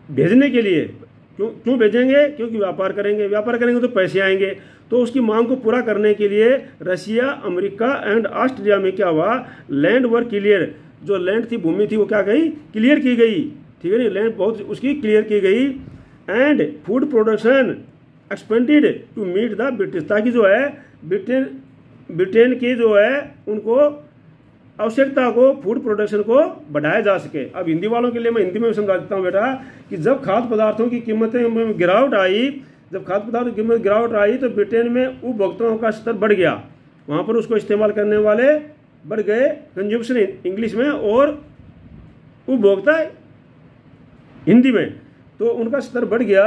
भेजने के लिए क्यों भेजेंगे, क्योंकि व्यापार करेंगे तो पैसे आएंगे, तो उसकी मांग को पूरा करने के लिए रशिया, अमेरिका एंड ऑस्ट्रिया में क्या हुआ, लैंड वर क्लियर, जो लैंड थी, भूमि थी, वो क्या गई, क्लियर की गई, ठीक है नहीं, लैंड बहुत उसकी क्लियर की गई, and food production expanded to meet the British, ताकि जो है ब्रिटेन की जो है उनको आवश्यकता को, फूड प्रोडक्शन को बढ़ाया जा सके। अब हिंदी वालों के लिए मैं हिंदी में समझा देता हूँ बेटा, कि जब खाद्य पदार्थों की कीमतें में गिरावट आई, तो ब्रिटेन में उपभोक्ताओं का स्तर बढ़ गया, वहाँ पर उसको इस्तेमाल करने वाले बढ़ गए, कंज्यूमशन इंग्लिश में और उपभोक्ता हिंदी में, तो उनका स्तर बढ़ गया,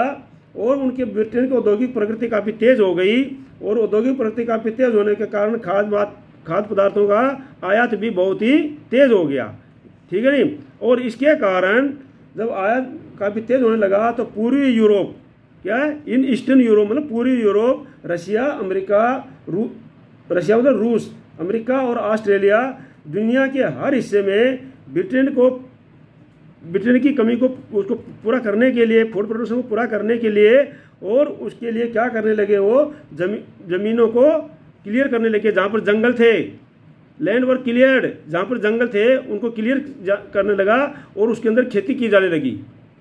और उनके ब्रिटेन की औद्योगिक प्रगति काफ़ी तेज हो गई, और औद्योगिक प्रगति काफ़ी तेज होने के कारण खाद्य पदार्थों का आयात भी बहुत ही तेज हो गया, ठीक है नहीं। और इसके कारण जब आयात काफ़ी तेज होने लगा, तो पूर्वी यूरोप, क्या है, इन ईस्टर्न यूरोप मतलब पूर्वी यूरोप, रशिया मतलब रूस, अमेरिका और ऑस्ट्रेलिया, दुनिया के हर हिस्से में ब्रिटेन को ब्रिटेन की कमी को उसको पूरा करने के लिए, फूड प्रोडक्शन को पूरा करने के लिए, और उसके लिए क्या करने लगे, वो ज़मीनों को क्लियर करने लगे। जहाँ पर जंगल थे, लैंड वर क्लियर्ड, जहाँ पर जंगल थे उनको क्लियर करने लगा और उसके अंदर खेती की जाने लगी,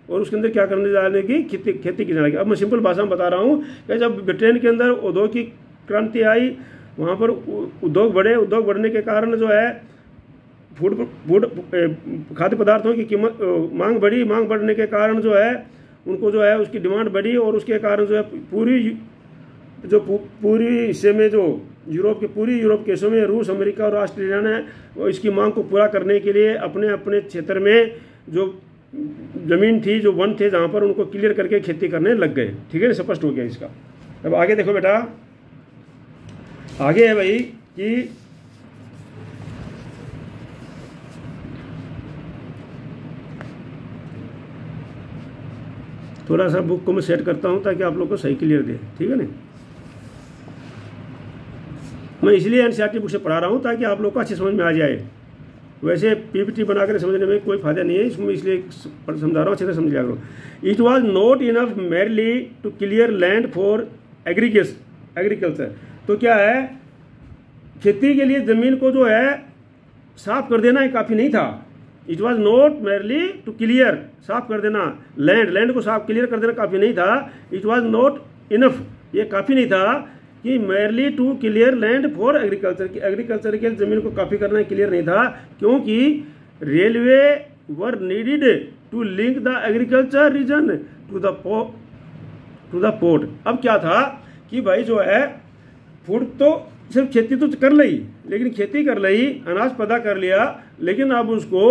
और उसके अंदर क्या करने जाने लगी, खेती की जाने लगी। अब मैं सिंपल भाषा में बता रहा हूँ कि जब ब्रिटेन के अंदर औद्योगिक क्रांति आई, वहाँ पर उद्योग बढ़े, उद्योग बढ़ने के कारण जो है फूड खाद्य पदार्थों की कीमत मांग बढ़ी, मांग बढ़ने के कारण जो है उनको जो है उसकी डिमांड बढ़ी, और उसके कारण जो है पूरी हिस्से में जो यूरोप के हिस्सों में रूस, अमेरिका और ऑस्ट्रेलिया ने इसकी मांग को पूरा करने के लिए अपने अपने क्षेत्र में जो ज़मीन थी, जो वन थे, जहाँ पर उनको क्लियर करके खेती करने लग गए। ठीक है ना, स्पष्ट हो गया इसका। अब आगे देखो बेटा, आगे है भाई कि थोड़ा सा बुक को मैं सेट करता हूँ ताकि आप लोग को सही क्लियर दे। ठीक है ना, मैं इसलिए एनसीईआरटी बुक से पढ़ा रहा हूँ ताकि आप लोग को अच्छी समझ में आ जाए। वैसे पीपीटी बनाकर समझने में कोई फायदा नहीं है इसमें, इसलिए समझा रहा हूँ, अच्छे से समझ लिया करो। It was not enough merely to clear land for agriculture. तो क्या है, खेती के लिए ज़मीन को जो है साफ कर देना ही काफ़ी नहीं था। It was not merely to clear, साफ कर देना, लैंड को साफ क्लियर कर देना काफ़ी नहीं था। इट वॉज नॉट इनफ, ये काफ़ी नहीं था कि merely to clear land for agriculture, की एग्रीकल्चर के ज़मीन को काफ़ी करना क्लियर नहीं था, क्योंकि railway were needed to link the agriculture region to the port. अब क्या था कि भाई जो है फूड तो सिर्फ खेती तो कर ली, लेकिन खेती कर ली, अनाज पैदा कर लिया, लेकिन अब उसको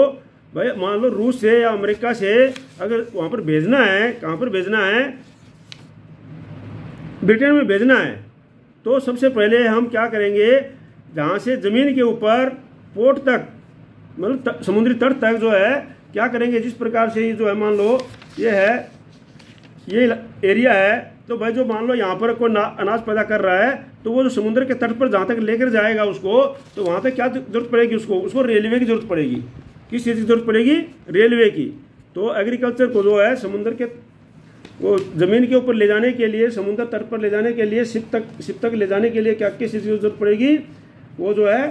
भाई मान लो रूस से या अमेरिका से अगर वहाँ पर भेजना है, कहाँ पर भेजना है, ब्रिटेन में भेजना है, तो सबसे पहले हम क्या करेंगे, जहाँ से ज़मीन के ऊपर पोर्ट तक, मतलब समुद्री तट तक जो है क्या करेंगे, जिस प्रकार से जो है मान लो ये है, ये एरिया है, तो भाई जो मान लो यहाँ पर कोई अनाज पैदा कर रहा है, तो वो जो समुद्र के तट पर जहाँ तक लेकर जाएगा उसको, तो वहाँ तक क्या जरूरत पड़ेगी, उसको रेलवे की जरूरत पड़ेगी। किस चीज़ की जरूरत पड़ेगी, रेलवे की। तो एग्रीकल्चर को जो है समुद्र के वो ज़मीन के ऊपर ले जाने के लिए, समुद्र तट पर ले जाने के लिए, शिप तक ले जाने के लिए क्या किस चीज़ की जरूरत पड़ेगी, वो जो है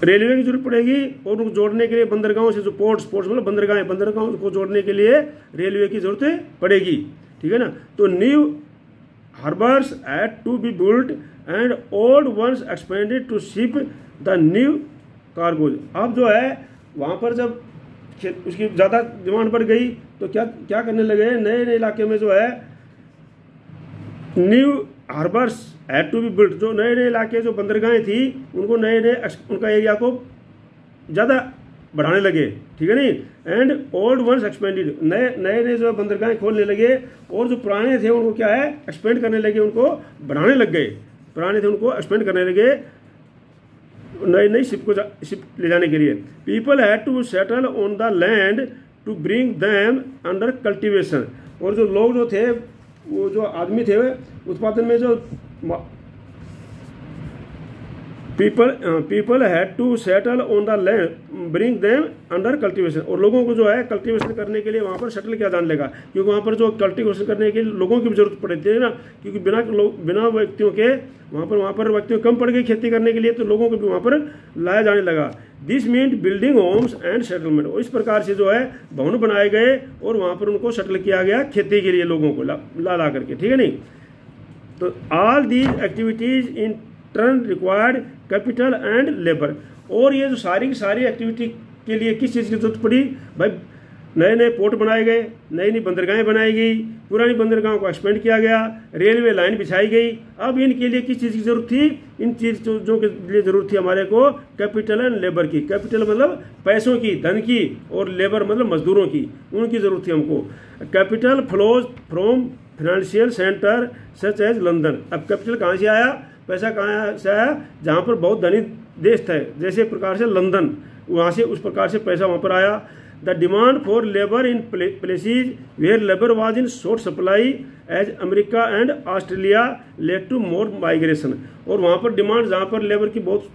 रेलवे की जरूरत पड़ेगी। और उनको जोड़ने के लिए बंदरगाहों से जो पोर्ट्स मतलब बंदरगाहों को जोड़ने के लिए रेलवे की जरूरत पड़ेगी। ठीक है ना। तो new harbours had to be built and old ones expanded to ship the new cargoes. अब जो है वहाँ पर जब उसकी ज़्यादा डिमांड बढ़ गई तो क्या करने लगे, नए इलाके में जो है new harbours had to be built, जो नए इलाके जो बंदरगाहें थी उनको उनका एरिया को ज़्यादा बढ़ाने लगे। ठीक है नहीं। एंड ओल्ड वंस एक्सपेंडेड, नए जो बंदरगाहें खोलने लगे, और जो पुराने थे उनको क्या है एक्सपेंड करने लगे, उनको बढ़ाने लग गए। पुराने थे उनको एक्सपेंड करने लगे नई शिप ले जाने के लिए। People had to settle on the land to bring them under cultivation. और जो लोग जो थे, वो जो आदमी थे उत्पादन में, जो people had to settle on the land bring them under cultivation. और लोगों को जो है कल्टीवेशन करने के लिए वहाँ पर सेटल किया जाने लगा, क्योंकि वहाँ पर जो कल्टीवेशन करने के लिए लोगों की भी जरूरत पड़ती है ना, क्योंकि बिना व्यक्तियों के वहाँ पर व्यक्तियों कम पड़ गई खेती करने के लिए, तो लोगों को भी वहाँ पर लाया जाने लगा। This meant building homes and settlement. और इस प्रकार से जो है भवन बनाए गए और वहाँ पर उनको सेटल किया गया खेती के लिए, लोगों को ला करके। ठीक है नहीं। तो all these activities in turn required capital and labour. और ये जो सारी की सारी एक्टिविटी के लिए किस चीज़ की जरूरत पड़ी भाई, नए पोर्ट बनाए गए, नई बंदरगाहें बनाई गई, पुरानी बंदरगाहों को एक्सपेंड किया गया, रेलवे लाइन बिछाई गई। अब इनके लिए किस चीज़ की जरूरत थी, इन चीज़ों के लिए जरूरत थी हमारे को कैपिटल एंड लेबर की। कैपिटल मतलब पैसों की, धन की, और लेबर मतलब मजदूरों की, उनकी जरूरत थी हमको। Capital flows from financial centre such as London. अब कैपिटल कहाँ से आया, पैसा कहाँ से आया, जहाँ पर बहुत धनी देश थे, जैसे प्रकार से लंदन, वहाँ से उस प्रकार से पैसा वहाँ पर आया। The demand for labour in places where labour was in short supply as America and Australia led to more migration. और वहाँ पर डिमांड, जहाँ पर लेबर की बहुत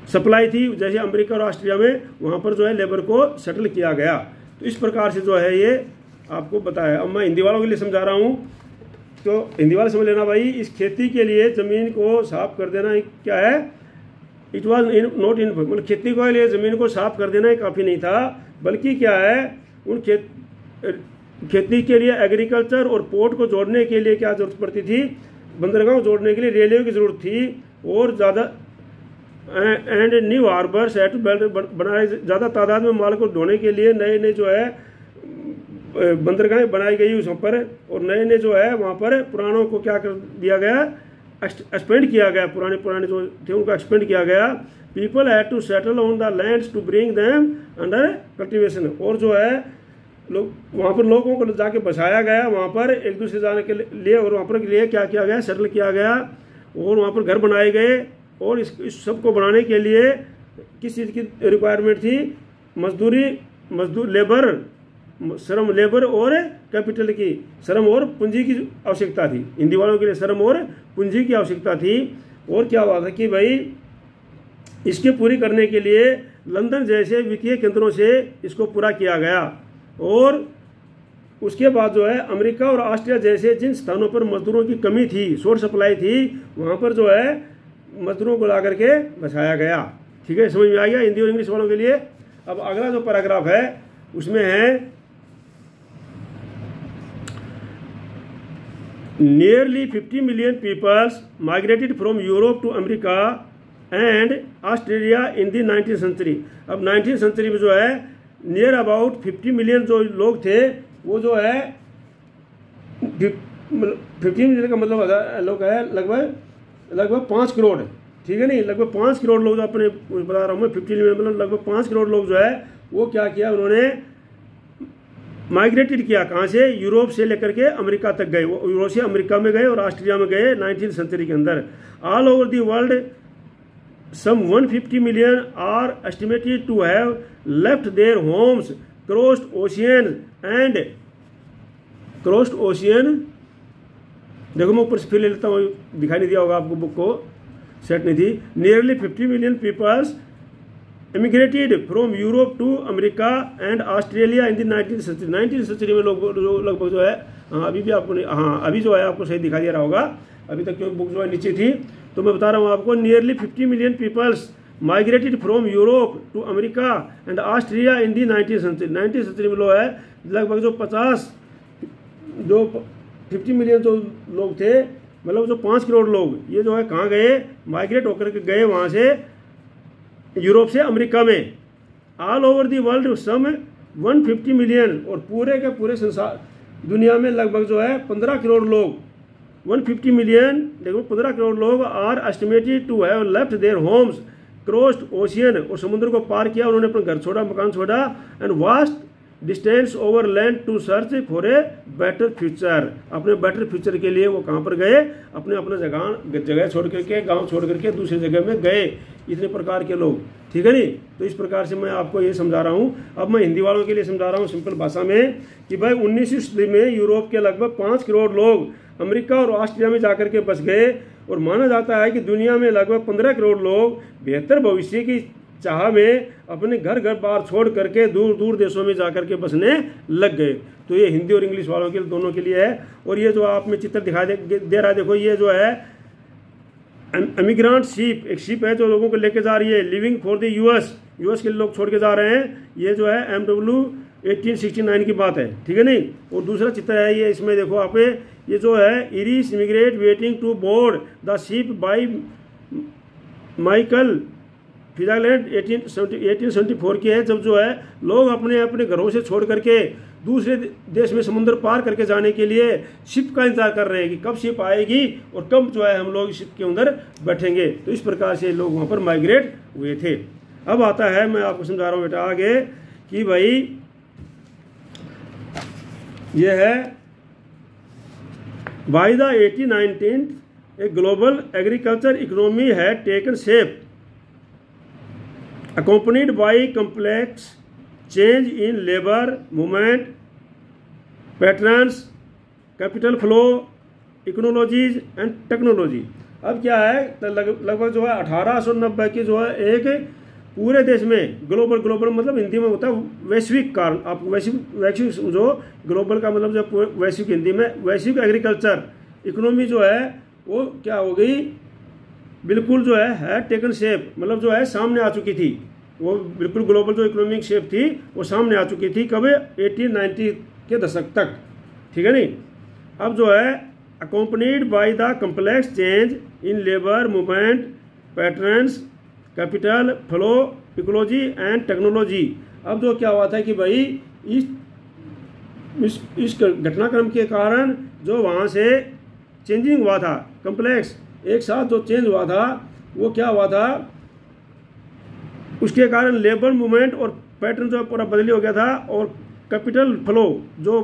सप्लाई थी, जैसे अमेरिका और ऑस्ट्रिया में, वहाँ पर जो है लेबर को सेटल किया गया। तो इस प्रकार से जो है ये आपको बताया। अब मैं हिंदी वालों के लिए समझा रहा हूँ, तो हिंदी वाले समझ लेना भाई। इस खेती के लिए ज़मीन को साफ कर देना क्या है, इट वॉज नॉट इन, मतलब खेती के लिए ज़मीन को साफ कर देना काफ़ी नहीं था, बल्कि क्या है उन खेती के लिए एग्रीकल्चर और पोर्ट को जोड़ने के लिए क्या जरूरत पड़ती थी, बंदरगाह जोड़ने के लिए रेलवे की ज़रूरत थी, और ज़्यादा एंड न्यू हार्बर सेट बनाए, ज़्यादा तादाद में माल को ढोने के लिए नए नए जो है बंदरगाहें बनाई गई उस पर, और नए नए जो है वहाँ पर पुरानों को क्या कर दिया गया, एक्सपेंड किया गया, पुराने जो थे उनको एक्सपेंड किया गया। People had to settle on the lands to bring them under cultivation, और जो है लोग वहाँ पर लोगों को जाके बसाया गया, वहाँ पर एक दूसरे जाने के लिए, और वहाँ पर के लिए क्या किया गया, सेटल किया गया, और वहाँ पर घर बनाए गए। और इस सब को बनाने के लिए किस चीज़ की रिक्वायरमेंट थी, मजदूर लेबर, श्रम लेबर और कैपिटल की, श्रम और पूंजी की आवश्यकता थी। हिंदी वालों के लिए श्रम और पूंजी की आवश्यकता थी। और क्या हुआ था कि भाई इसके पूरी करने के लिए लंदन जैसे वित्तीय केंद्रों से इसको पूरा किया गया, और उसके बाद जो है अमेरिका और ऑस्ट्रिया जैसे जिन स्थानों पर मजदूरों की कमी थी, शॉर्ट सप्लाई थी, वहाँ पर जो है मजदूरों को ला करके बसाया गया। ठीक है, समझ में आ गया हिंदी और इंग्लिश वालों के लिए। अब अगला जो पैराग्राफ है उसमें है nearly 50 million peoples migrated from Europe to America and Australia in the 19th century. अब 19th सेंचुरी में जो है नियर अबाउट 50 मिलियन जो लोग थे, वो जो है 50 मिलियन का मतलब लोग है लगभग 5 करोड़, ठीक है नहीं, लगभग 5 करोड़ लोग, अपने बता रहा हूँ मैं, 50 मिलियन मतलब लगभग 5 करोड़ लोग जो है वो क्या किया, उन्होंने माइग्रेटेड किया। कहाँ से, यूरोप से लेकर के अमेरिका तक गए, वो यूरोप से अमेरिका में गए और ऑस्ट्रेलिया में गए 19th सेंचुरी के अंदर। All over the world some 150 million are estimated to have left their homes crossed ocean. देखो मैं ऊपर से फिर ले लेता हूँ, दिखाई नहीं दिया होगा आपको, बुक को सेट नहीं थी। Nearly 50 million peoples immigrated from Europe to America and Australia in the 19th century. 19th century में लोग लगभग जो है, हाँ अभी भी आपको, हाँ अभी जो है आपको सही दिखाई दे रहा होगा, अभी तक क्योंकि बुक जो है नीचे थी, तो मैं बता रहा हूँ आपको, nearly 50 million peoples migrated from Europe to America and Australia in the 19th century. 19th century में लोग है लगभग जो 50 मिलियन जो लोग थे, मतलब जो 5 करोड़ लोग, ये जो है कहाँ गए, माइग्रेट होकर के गए वहाँ से यूरोप से अमेरिका में। All over the world some 150 million, और पूरे के पूरे संसार दुनिया में लगभग जो है 15 करोड़ लोग, 150 मिलियन देखो 15 करोड़ लोग are estimated to have left their homes crossed ocean, और समुद्र को पार किया, उन्होंने अपना घर छोड़ा, मकान छोड़ा, and vast distance over land to search for a better future. अपने बेटर फ्यूचर के लिए वो कहाँ पर गए, अपने जगह छोड़ करके, गांव छोड़ करके दूसरी जगह में गए, इतने प्रकार के लोग, ठीक है नहीं। तो इस प्रकार से मैं आपको ये समझा रहा हूँ। अब मैं हिंदी वालों के लिए समझा रहा हूँ सिंपल भाषा में कि भाई 19वीं सदी में यूरोप के लगभग 5 करोड़ लोग अमेरिका और ऑस्ट्रेलिया में जाकर के बस गए, और माना जाता है कि दुनिया में लगभग 15 करोड़ लोग बेहतर भविष्य की चाह में अपने घर बार छोड़ करके दूर दूर देशों में जाकर के बसने लग गए। तो ये हिंदी और इंग्लिश वालों के लिए, दोनों के लिए है। और ये जो आप में चित्र दिखाई दे रहा है, देखो ये जो है इमिग्रेंट शिप, एक शिप है जो लोगों को लेके जा रही है, लिविंग फॉर द यूएस के लोग छोड़ के जा रहे हैं। ये जो है MW 1869 की बात है, ठीक है नहीं। और दूसरा चित्र है ये, इसमें देखो आप, ये जो है Irish immigrant waiting to board the ship by Michael फिजालैंड 1874 की है, जब जो है लोग अपने अपने घरों से छोड़ करके दूसरे देश में समुद्र पार करके जाने के लिए शिप का इंतजार कर रहे हैं कि कब शिप आएगी और कब जो है हम लोग शिप के अंदर बैठेंगे। तो इस प्रकार से लोग वहाँ पर माइग्रेट हुए थे। अब आता है, मैं आपको समझा रहा हूँ बेटा आगे, कि भाई ये है by the 1819 a global agriculture economy है taken shape accompanied by complex change in labor movement patterns, capital flow, econologies and technology। अब क्या है, लगभग जो है 1890 की जो है एक पूरे देश में ग्लोबल मतलब हिंदी में होता है वैश्विक कारण, आप वैश्विक जो ग्लोबल का मतलब जो वैश्विक हिंदी में वैश्विक एग्रीकल्चर इकोनॉमी जो है वो क्या हो गई, बिल्कुल जो है टेकन शेप, मतलब जो है सामने आ चुकी थी, वो बिल्कुल ग्लोबल जो इकोनॉमिक शेप थी वो सामने आ चुकी थी कब, 1890 के दशक तक, ठीक है नहीं। अब जो है accompanied by the complex change in labour movement patterns capital flow ecology and technology. अब जो क्या हुआ था कि भाई इस घटनाक्रम के कारण जो वहाँ से चेंजिंग हुआ था, कम्प्लेक्स एक साथ जो चेंज हुआ था वो क्या हुआ था, उसके कारण लेबर मूवमेंट और पैटर्न जो पूरा बदली हो गया था, और कैपिटल फ्लो जो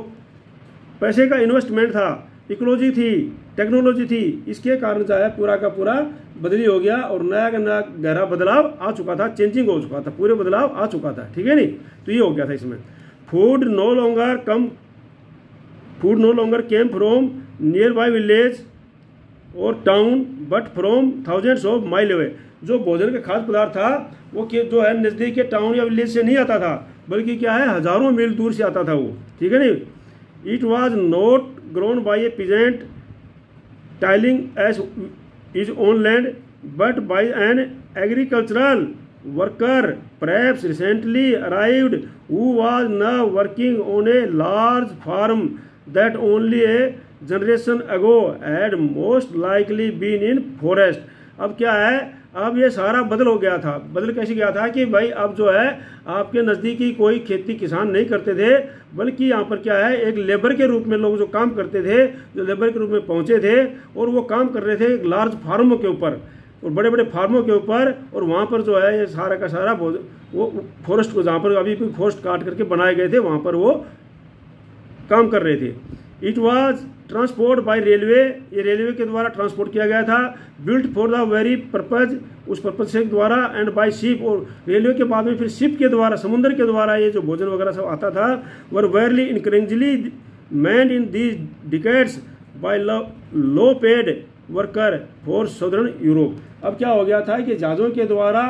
पैसे का इन्वेस्टमेंट था, इकोलॉजी थी, टेक्नोलॉजी थी, इसके कारण जो है पूरा का पूरा बदली हो गया और नया का नया गहरा बदलाव आ चुका था, चेंजिंग हो चुका था, पूरे बदलाव आ चुका था, ठीक है नहीं। तो ये हो गया था इसमें। Food no longer came from nearby village और town but from thousands of mile away. जो भोजन का खाद्य पदार्थ था वो जो है नज़दीक के टाउन या विलेज से नहीं आता था, बल्कि क्या है हजारों मील दूर से आता था वो, ठीक है नहीं। It was not grown by a peasant tiling as is own land but by an agricultural worker perhaps recently arrived who was now working on a large farm that only a generation ago had most likely been in forest। अब क्या है, अब ये सारा बदल हो गया था। बदल कैसे गया था कि भाई अब जो है आपके नज़दीकी कोई खेती किसान नहीं करते थे, बल्कि यहाँ पर क्या है एक लेबर के रूप में लोग जो काम करते थे, जो लेबर के रूप में पहुँचे थे और वो काम कर रहे थे एक लार्ज फार्मों के ऊपर और बड़े बड़े फार्मों के ऊपर, और वहाँ पर जो है ये सारा का सारा वो फॉरेस्ट को, जहाँ पर अभी भी फॉरेस्ट काट करके बनाए गए थे, वहाँ पर वो काम कर रहे थे। It was transport by railway, ये रेलवे के द्वारा ट्रांसपोर्ट किया गया था। Built for the very purpose, उस पर्पज से द्वारा, एंड बाय शिप, और रेलवे के बाद में फिर शिप के द्वारा, समुद्र के द्वारा ये जो भोजन वगैरह सब आता था, were verily increasingly manned in these decades by low paid worker for southern Europe. अब क्या हो गया था कि जहाज़ों के द्वारा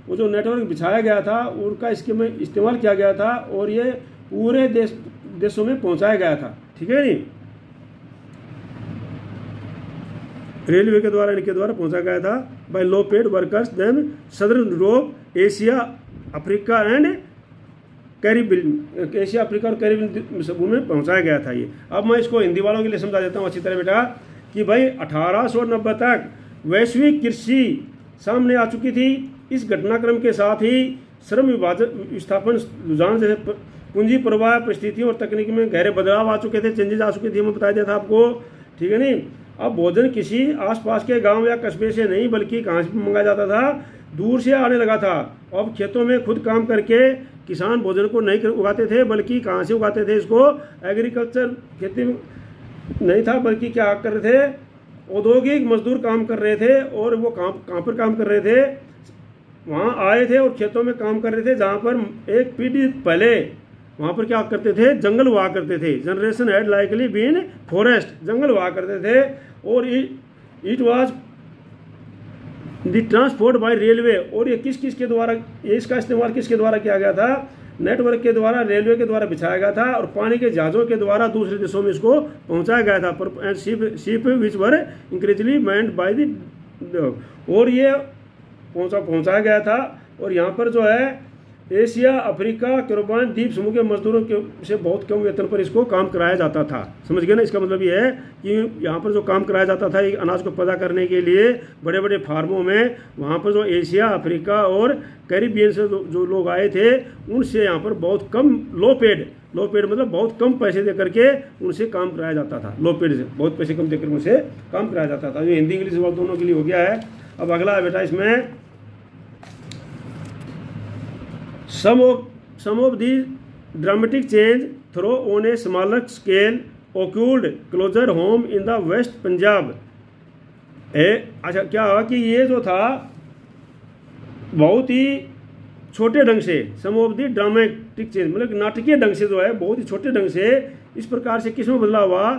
वो जो नेटवर्क बिछाया गया था उनका इसके में इस्तेमाल किया गया था और ये पूरे देशों में पहुंचाया गया था, ठीक है नहीं, रेलवे के द्वारा, इनके द्वारा पहुंचा गया था। By low paid workers then southern Europe, Asia, Africa and Caribbean, Asia, Africa और कैरिबियन समूह में पहुंचाया गया था ये। अब मैं इसको हिंदी वालों के लिए समझा देता हूँ अच्छी तरह बेटा कि भाई 1890 तक वैश्विक कृषि सामने आ चुकी थी। इस घटनाक्रम के साथ ही श्रम विस्थापन रुझान जैसे पूंजी प्रवाह परिस्थितियों और तकनीक में गहरे बदलाव आ चुके थे, चेंजेस आ चुके थे, मैं बताया था आपको, ठीक है नहीं। अब भोजन किसी आसपास के गांव या कस्बे से नहीं बल्कि कहाँ से मंगाया जाता था, दूर से आने लगा था। अब खेतों में खुद काम करके किसान भोजन को नहीं उगाते थे, बल्कि कहाँ से उगाते थे इसको, एग्रीकल्चर खेती में नहीं था, बल्कि क्या कर रहे थे, औद्योगिक मजदूर काम कर रहे थे। और वो कहाँ पर काम कर रहे थे, वहाँ आए थे और खेतों में काम कर रहे थे, जहाँ पर एक पीढ़ी पहले वहाँ पर क्या करते थे, जंगल हुआ करते थे। Generation had likely been forest, जंगल हुआ करते थे। और it was the transport by railway, और ये किस के द्वारा, ये इसका इस्तेमाल किसके द्वारा किया गया था, नेटवर्क के द्वारा, रेलवे के द्वारा बिछाया गया था और पानी के जहाज़ों के द्वारा दूसरे देशों में इसको पहुंचाया गया था। And ship which were increasingly manned by the, और ये पहुंचाया गया था। और यहाँ पर जो है एशिया, अफ्रीका, कैरिबियन द्वीप समूह के मजदूरों के से बहुत कम वेतन पर इसको काम कराया जाता था। समझ गए ना, इसका मतलब ये है कि यहाँ पर जो काम कराया जाता था अनाज को पैदा करने के लिए बड़े बड़े फार्मों में, वहाँ पर जो एशिया, अफ्रीका और कैरिबियन से जो लोग आए थे उनसे यहाँ पर बहुत कम लो पेड मतलब बहुत कम पैसे दे करके उनसे काम कराया जाता था। लो पेड से बहुत पैसे कम देकर उनसे काम कराया जाता था। जो हिंदी इंग्लिश दोनों के लिए हो गया है। अब अगला है बेटा इसमें some of the dramatic change through on a smaller scale occurred closer home in the West Punjab। अच्छा क्या हुआ कि ये जो था बहुत ही छोटे ढंग से, सम ऑफ द ड्रामेटिक चेंज मतलब नाटकीय ढंग से जो है, बहुत ही छोटे ढंग से इस प्रकार से किस में बदलाव हुआ,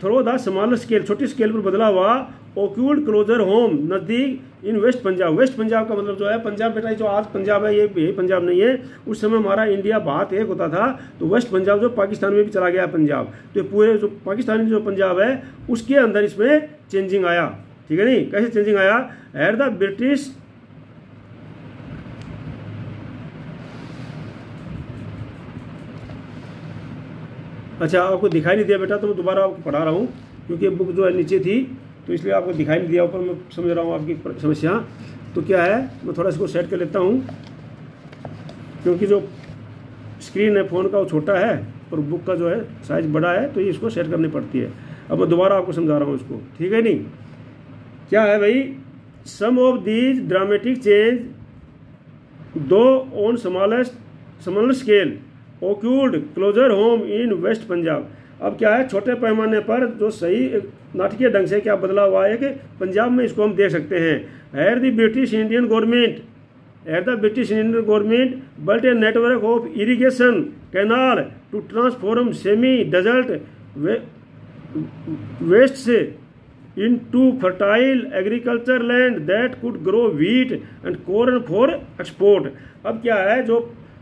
थ्रो द स्मॉलर स्केल, छोटी स्केल पर बदला हुआ, ओक्यूल्ड क्लोजर होम, नज़दीक इन वेस्ट पंजाब। वेस्ट पंजाब का मतलब जो है पंजाब बेटा, जो आज पंजाब है ये पंजाब नहीं है। उस समय हमारा इंडिया भारत एक होता था, तो वेस्ट पंजाब जो पाकिस्तान में भी चला गया पंजाब, तो पूरे जो पाकिस्तानी जो पंजाब है उसके अंदर इसमें चेंजिंग आया। ठीक है नहीं, कैसे चेंजिंग आया? एट द ब्रिटिश अच्छा आपको दिखाई नहीं दिया बेटा, तो मैं दोबारा आपको पढ़ा रहा हूँ क्योंकि बुक जो है नीचे थी तो इसलिए आपको दिखाई नहीं दिया, ऊपर मैं समझ रहा हूँ आपकी समस्या। तो क्या है, मैं थोड़ा इसको सेट कर लेता हूँ क्योंकि जो स्क्रीन है फ़ोन का वो छोटा है और बुक का जो है साइज़ बड़ा है, तो ये इसको सेट करनी पड़ती है। अब मैं दोबारा आपको समझा रहा हूँ इसको, ठीक है नहीं। क्या है भाई, some of these dramatic change though on smaller scale occurred closer home in west Punjab. अब क्या है, छोटे पैमाने पर जो सही नाटकीय ढंग से क्या बदला हुआ है कि पंजाब में इसको हम देख सकते हैं। At the British Indian government built a network of irrigation canal to transform semi desert wastes into fertile agriculture land that could grow wheat and corn for export। अब क्या है, जो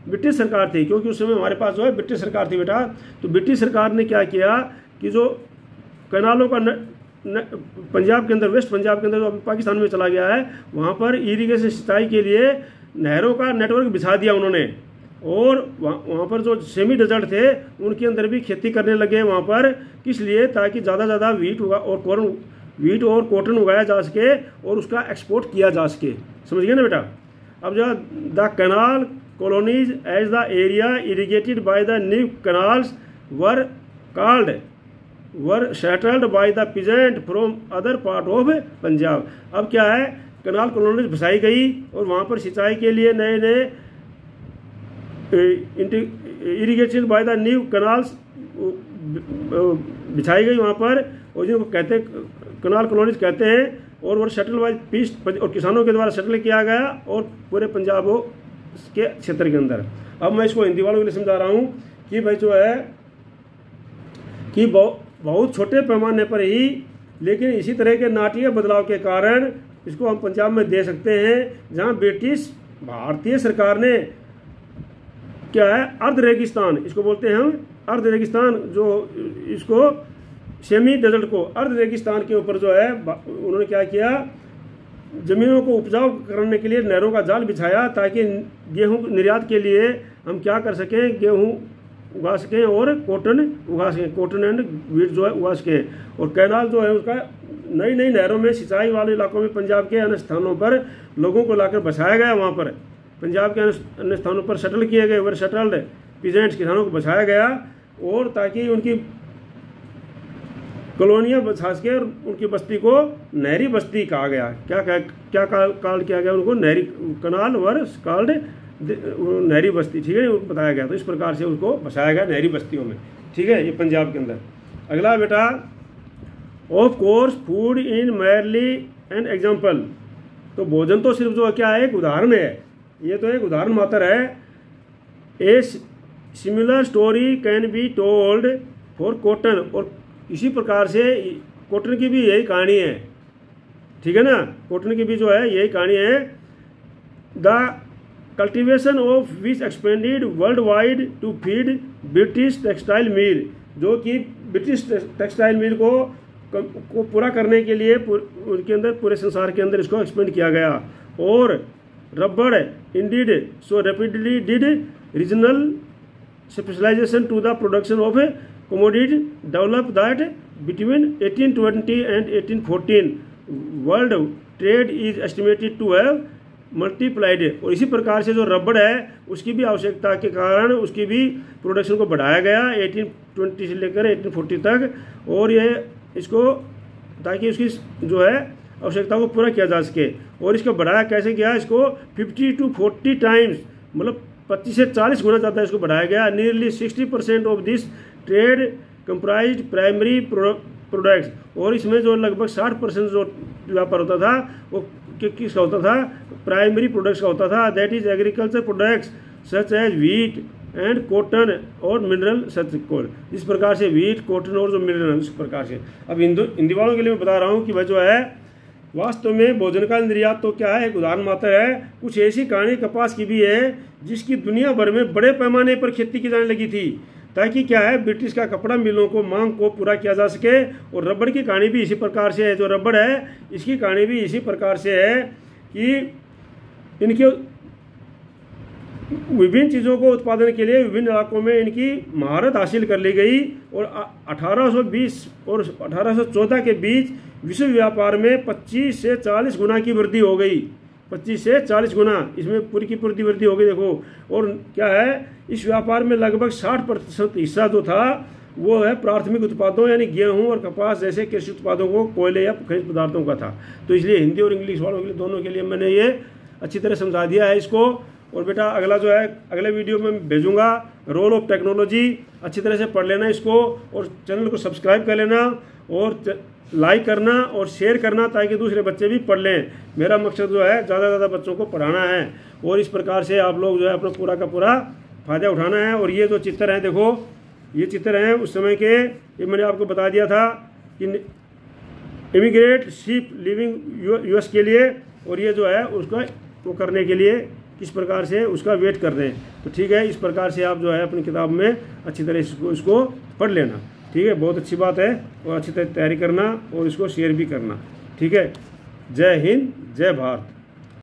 ब्रिटिश सरकार थी, क्योंकि उस समय हमारे पास जो है ब्रिटिश सरकार थी बेटा, तो ब्रिटिश सरकार ने क्या किया कि जो कैनालों का पंजाब के अंदर, वेस्ट पंजाब के अंदर जो पाकिस्तान में चला गया है, वहाँ पर इरिगेशन सिंचाई के लिए नहरों का नेटवर्क बिछा दिया उन्होंने। और वहाँ पर जो सेमी डेजर्ट थे उनके अंदर भी खेती करने लगे वहाँ पर, किस लिए, ताकि ज़्यादा ज़्यादा वीट और कॉटन उगाया जा सके और उसका एक्सपोर्ट किया जा सके। समझ गए ना बेटा। अब जो the canal colonies as the area irrigated by the new canals were settled by the peasant from other part of Punjab. अब क्या है, कैनाल कॉलोनीज बसाई गई और वहाँ पर सिंचाई के लिए नए नए irrigation bye the new canals बिछाई गई वहाँ पर, और जिनको कहते हैं कैनाल कॉलोनीज कहते हैं, और वो शटल वाइज पीस और किसानों के द्वारा शटल किया गया और पूरे पंजाब के क्षेत्र के अंदर। अब मैं इसको हिंदी वालों के लिए समझा रहा हूँ कि भाई जो है कि बहुत छोटे पैमाने पर ही, लेकिन इसी तरह के नाटकीय बदलाव के कारण इसको हम पंजाब में दे सकते हैं, जहाँ ब्रिटिश भारतीय सरकार ने क्या है, अर्ध रेगिस्तान इसको बोलते हैं हम, अर्ध रेगिस्तान जो इसको सेमी डेजर्ट को अर्ध रेगिस्तान के ऊपर जो है उन्होंने क्या किया, ज़मीनों को उपजाऊ करने के लिए नहरों का जाल बिछाया, ताकि गेहूं निर्यात के लिए हम क्या कर सकें, गेहूं उगा सकें और कॉटन उगा सकें, कॉटन एंड वीट जो है उगा सकें। और कैनाल जो है उसका नई नई नहरों में सिंचाई वाले इलाकों में पंजाब के अन्य स्थानों पर लोगों को लाकर बसाया गया, वहाँ पर पंजाब के अन्य स्थानों पर शटल किए गए, वर शटल्ड पीजेंट्स किसानों को बसाया गया, और ताकि उनकी कॉलोनियाँ बसा सके और उनकी बस्ती को नहरी बस्ती कहा गया। क्या कॉल्ड किया गया उनको, नहरी कनाल वर कॉल्ड नहरी बस्ती, ठीक है, बताया गया। तो इस प्रकार से उनको बसाया गया नहरी बस्तियों में, ठीक है, ये पंजाब के अंदर। अगला बेटा, of course food in merely an example. तो भोजन तो सिर्फ जो क्या है, एक उदाहरण है, ये तो एक उदाहरण मात्र है। A similar story can be told for cotton. और इसी प्रकार से कॉटन की भी यही कहानी है, ठीक है ना, कॉटन की भी जो है यही कहानी है। The cultivation of which expanded world wide to feed British textile mill, जो कि ब्रिटिश टेक्सटाइल मिल को पूरा करने के लिए उनके अंदर पूरे संसार के अंदर इसको एक्सपेंड किया गया। और rubber indeed so rapidly did regional specialisation to the production of commodity developed that between 1820 and 1814 world trade is estimated to have multiplied। और इसी प्रकार से जो रबड़ है उसकी भी आवश्यकता के कारण उसकी भी प्रोडक्शन को बढ़ाया गया 1820 से लेकर 1840 तक, और ये इसको ताकि उसकी जो है आवश्यकता को पूरा किया जा सके। और इसको बढ़ाया कैसे गया, इसको 50 to 40 टाइम्स, मतलब 25 से 40 गुना ज़्यादा इसको बढ़ाया गया। Nearly 60% of this trade comprised primary products. और इसमें जो लगभग 60% जो व्यापार होता था वो किसका होता था, प्राइमरी प्रोडक्ट्स का होता था, that is agriculture products such as wheat and cotton और मिनरल सर्टिफिकेट, इस प्रकार से व्हीट, कॉटन और जो मिनरल इस प्रकार से। अब हिंदी वालों के लिए मैं बता रहा हूँ कि वह जो है वास्तव में भोजन का निर्यात तो क्या है, एक उदाहरण मात्र है। कुछ ऐसी कहानी कपास की भी है जिसकी दुनिया भर में बड़े पैमाने पर खेती की जाने लगी थी, ताकि क्या है ब्रिटिश का कपड़ा मिलों को मांग को पूरा किया जा सके। और रबड़ की कहानी भी इसी प्रकार से है, जो रबड़ है इसकी कहानी भी इसी प्रकार से है कि इनके विभिन्न चीज़ों को उत्पादन के लिए विभिन्न इलाकों में इनकी महारत हासिल कर ली गई। और 1820 और 1814 के बीच विश्व व्यापार में 25 से 40 गुना की वृद्धि हो गई, 25 से 40 गुना इसमें पूरी की पूरी वृद्धि हो गई देखो। और क्या है, इस व्यापार में लगभग 60% हिस्सा जो था वो है प्राथमिक उत्पादों यानी गेहूं और कपास जैसे कृषि उत्पादों को, कोयले या खनिज पदार्थों का था। तो इसलिए हिंदी और इंग्लिश वालों के लिए दोनों के लिए मैंने ये अच्छी तरह समझा दिया है इसको। और बेटा अगला जो है अगले वीडियो में भेजूंगा, रोल ऑफ टेक्नोलॉजी, अच्छी तरह से पढ़ लेना इसको और चैनल को सब्सक्राइब कर लेना और लाइक करना और शेयर करना ताकि दूसरे बच्चे भी पढ़ लें। मेरा मकसद जो है ज़्यादा से ज़्यादा बच्चों को पढ़ाना है और इस प्रकार से आप लोग जो है अपना पूरा का पूरा फ़ायदा उठाना है। और ये जो चित्र हैं देखो, ये चित्र हैं उस समय के, ये मैंने आपको बता दिया था कि इमिग्रेट शिप लिविंग यूएस के लिए, और ये जो है उसका वो करने के लिए किस प्रकार से उसका वेट कर रहे हैं। तो ठीक है, इस प्रकार से आप जो है अपनी किताब में अच्छी तरह इसको पढ़ लेना। ठीक है, बहुत अच्छी बात है और अच्छी तरह तैयारी करना और इसको शेयर भी करना। ठीक है, जय हिंद, जय भारत।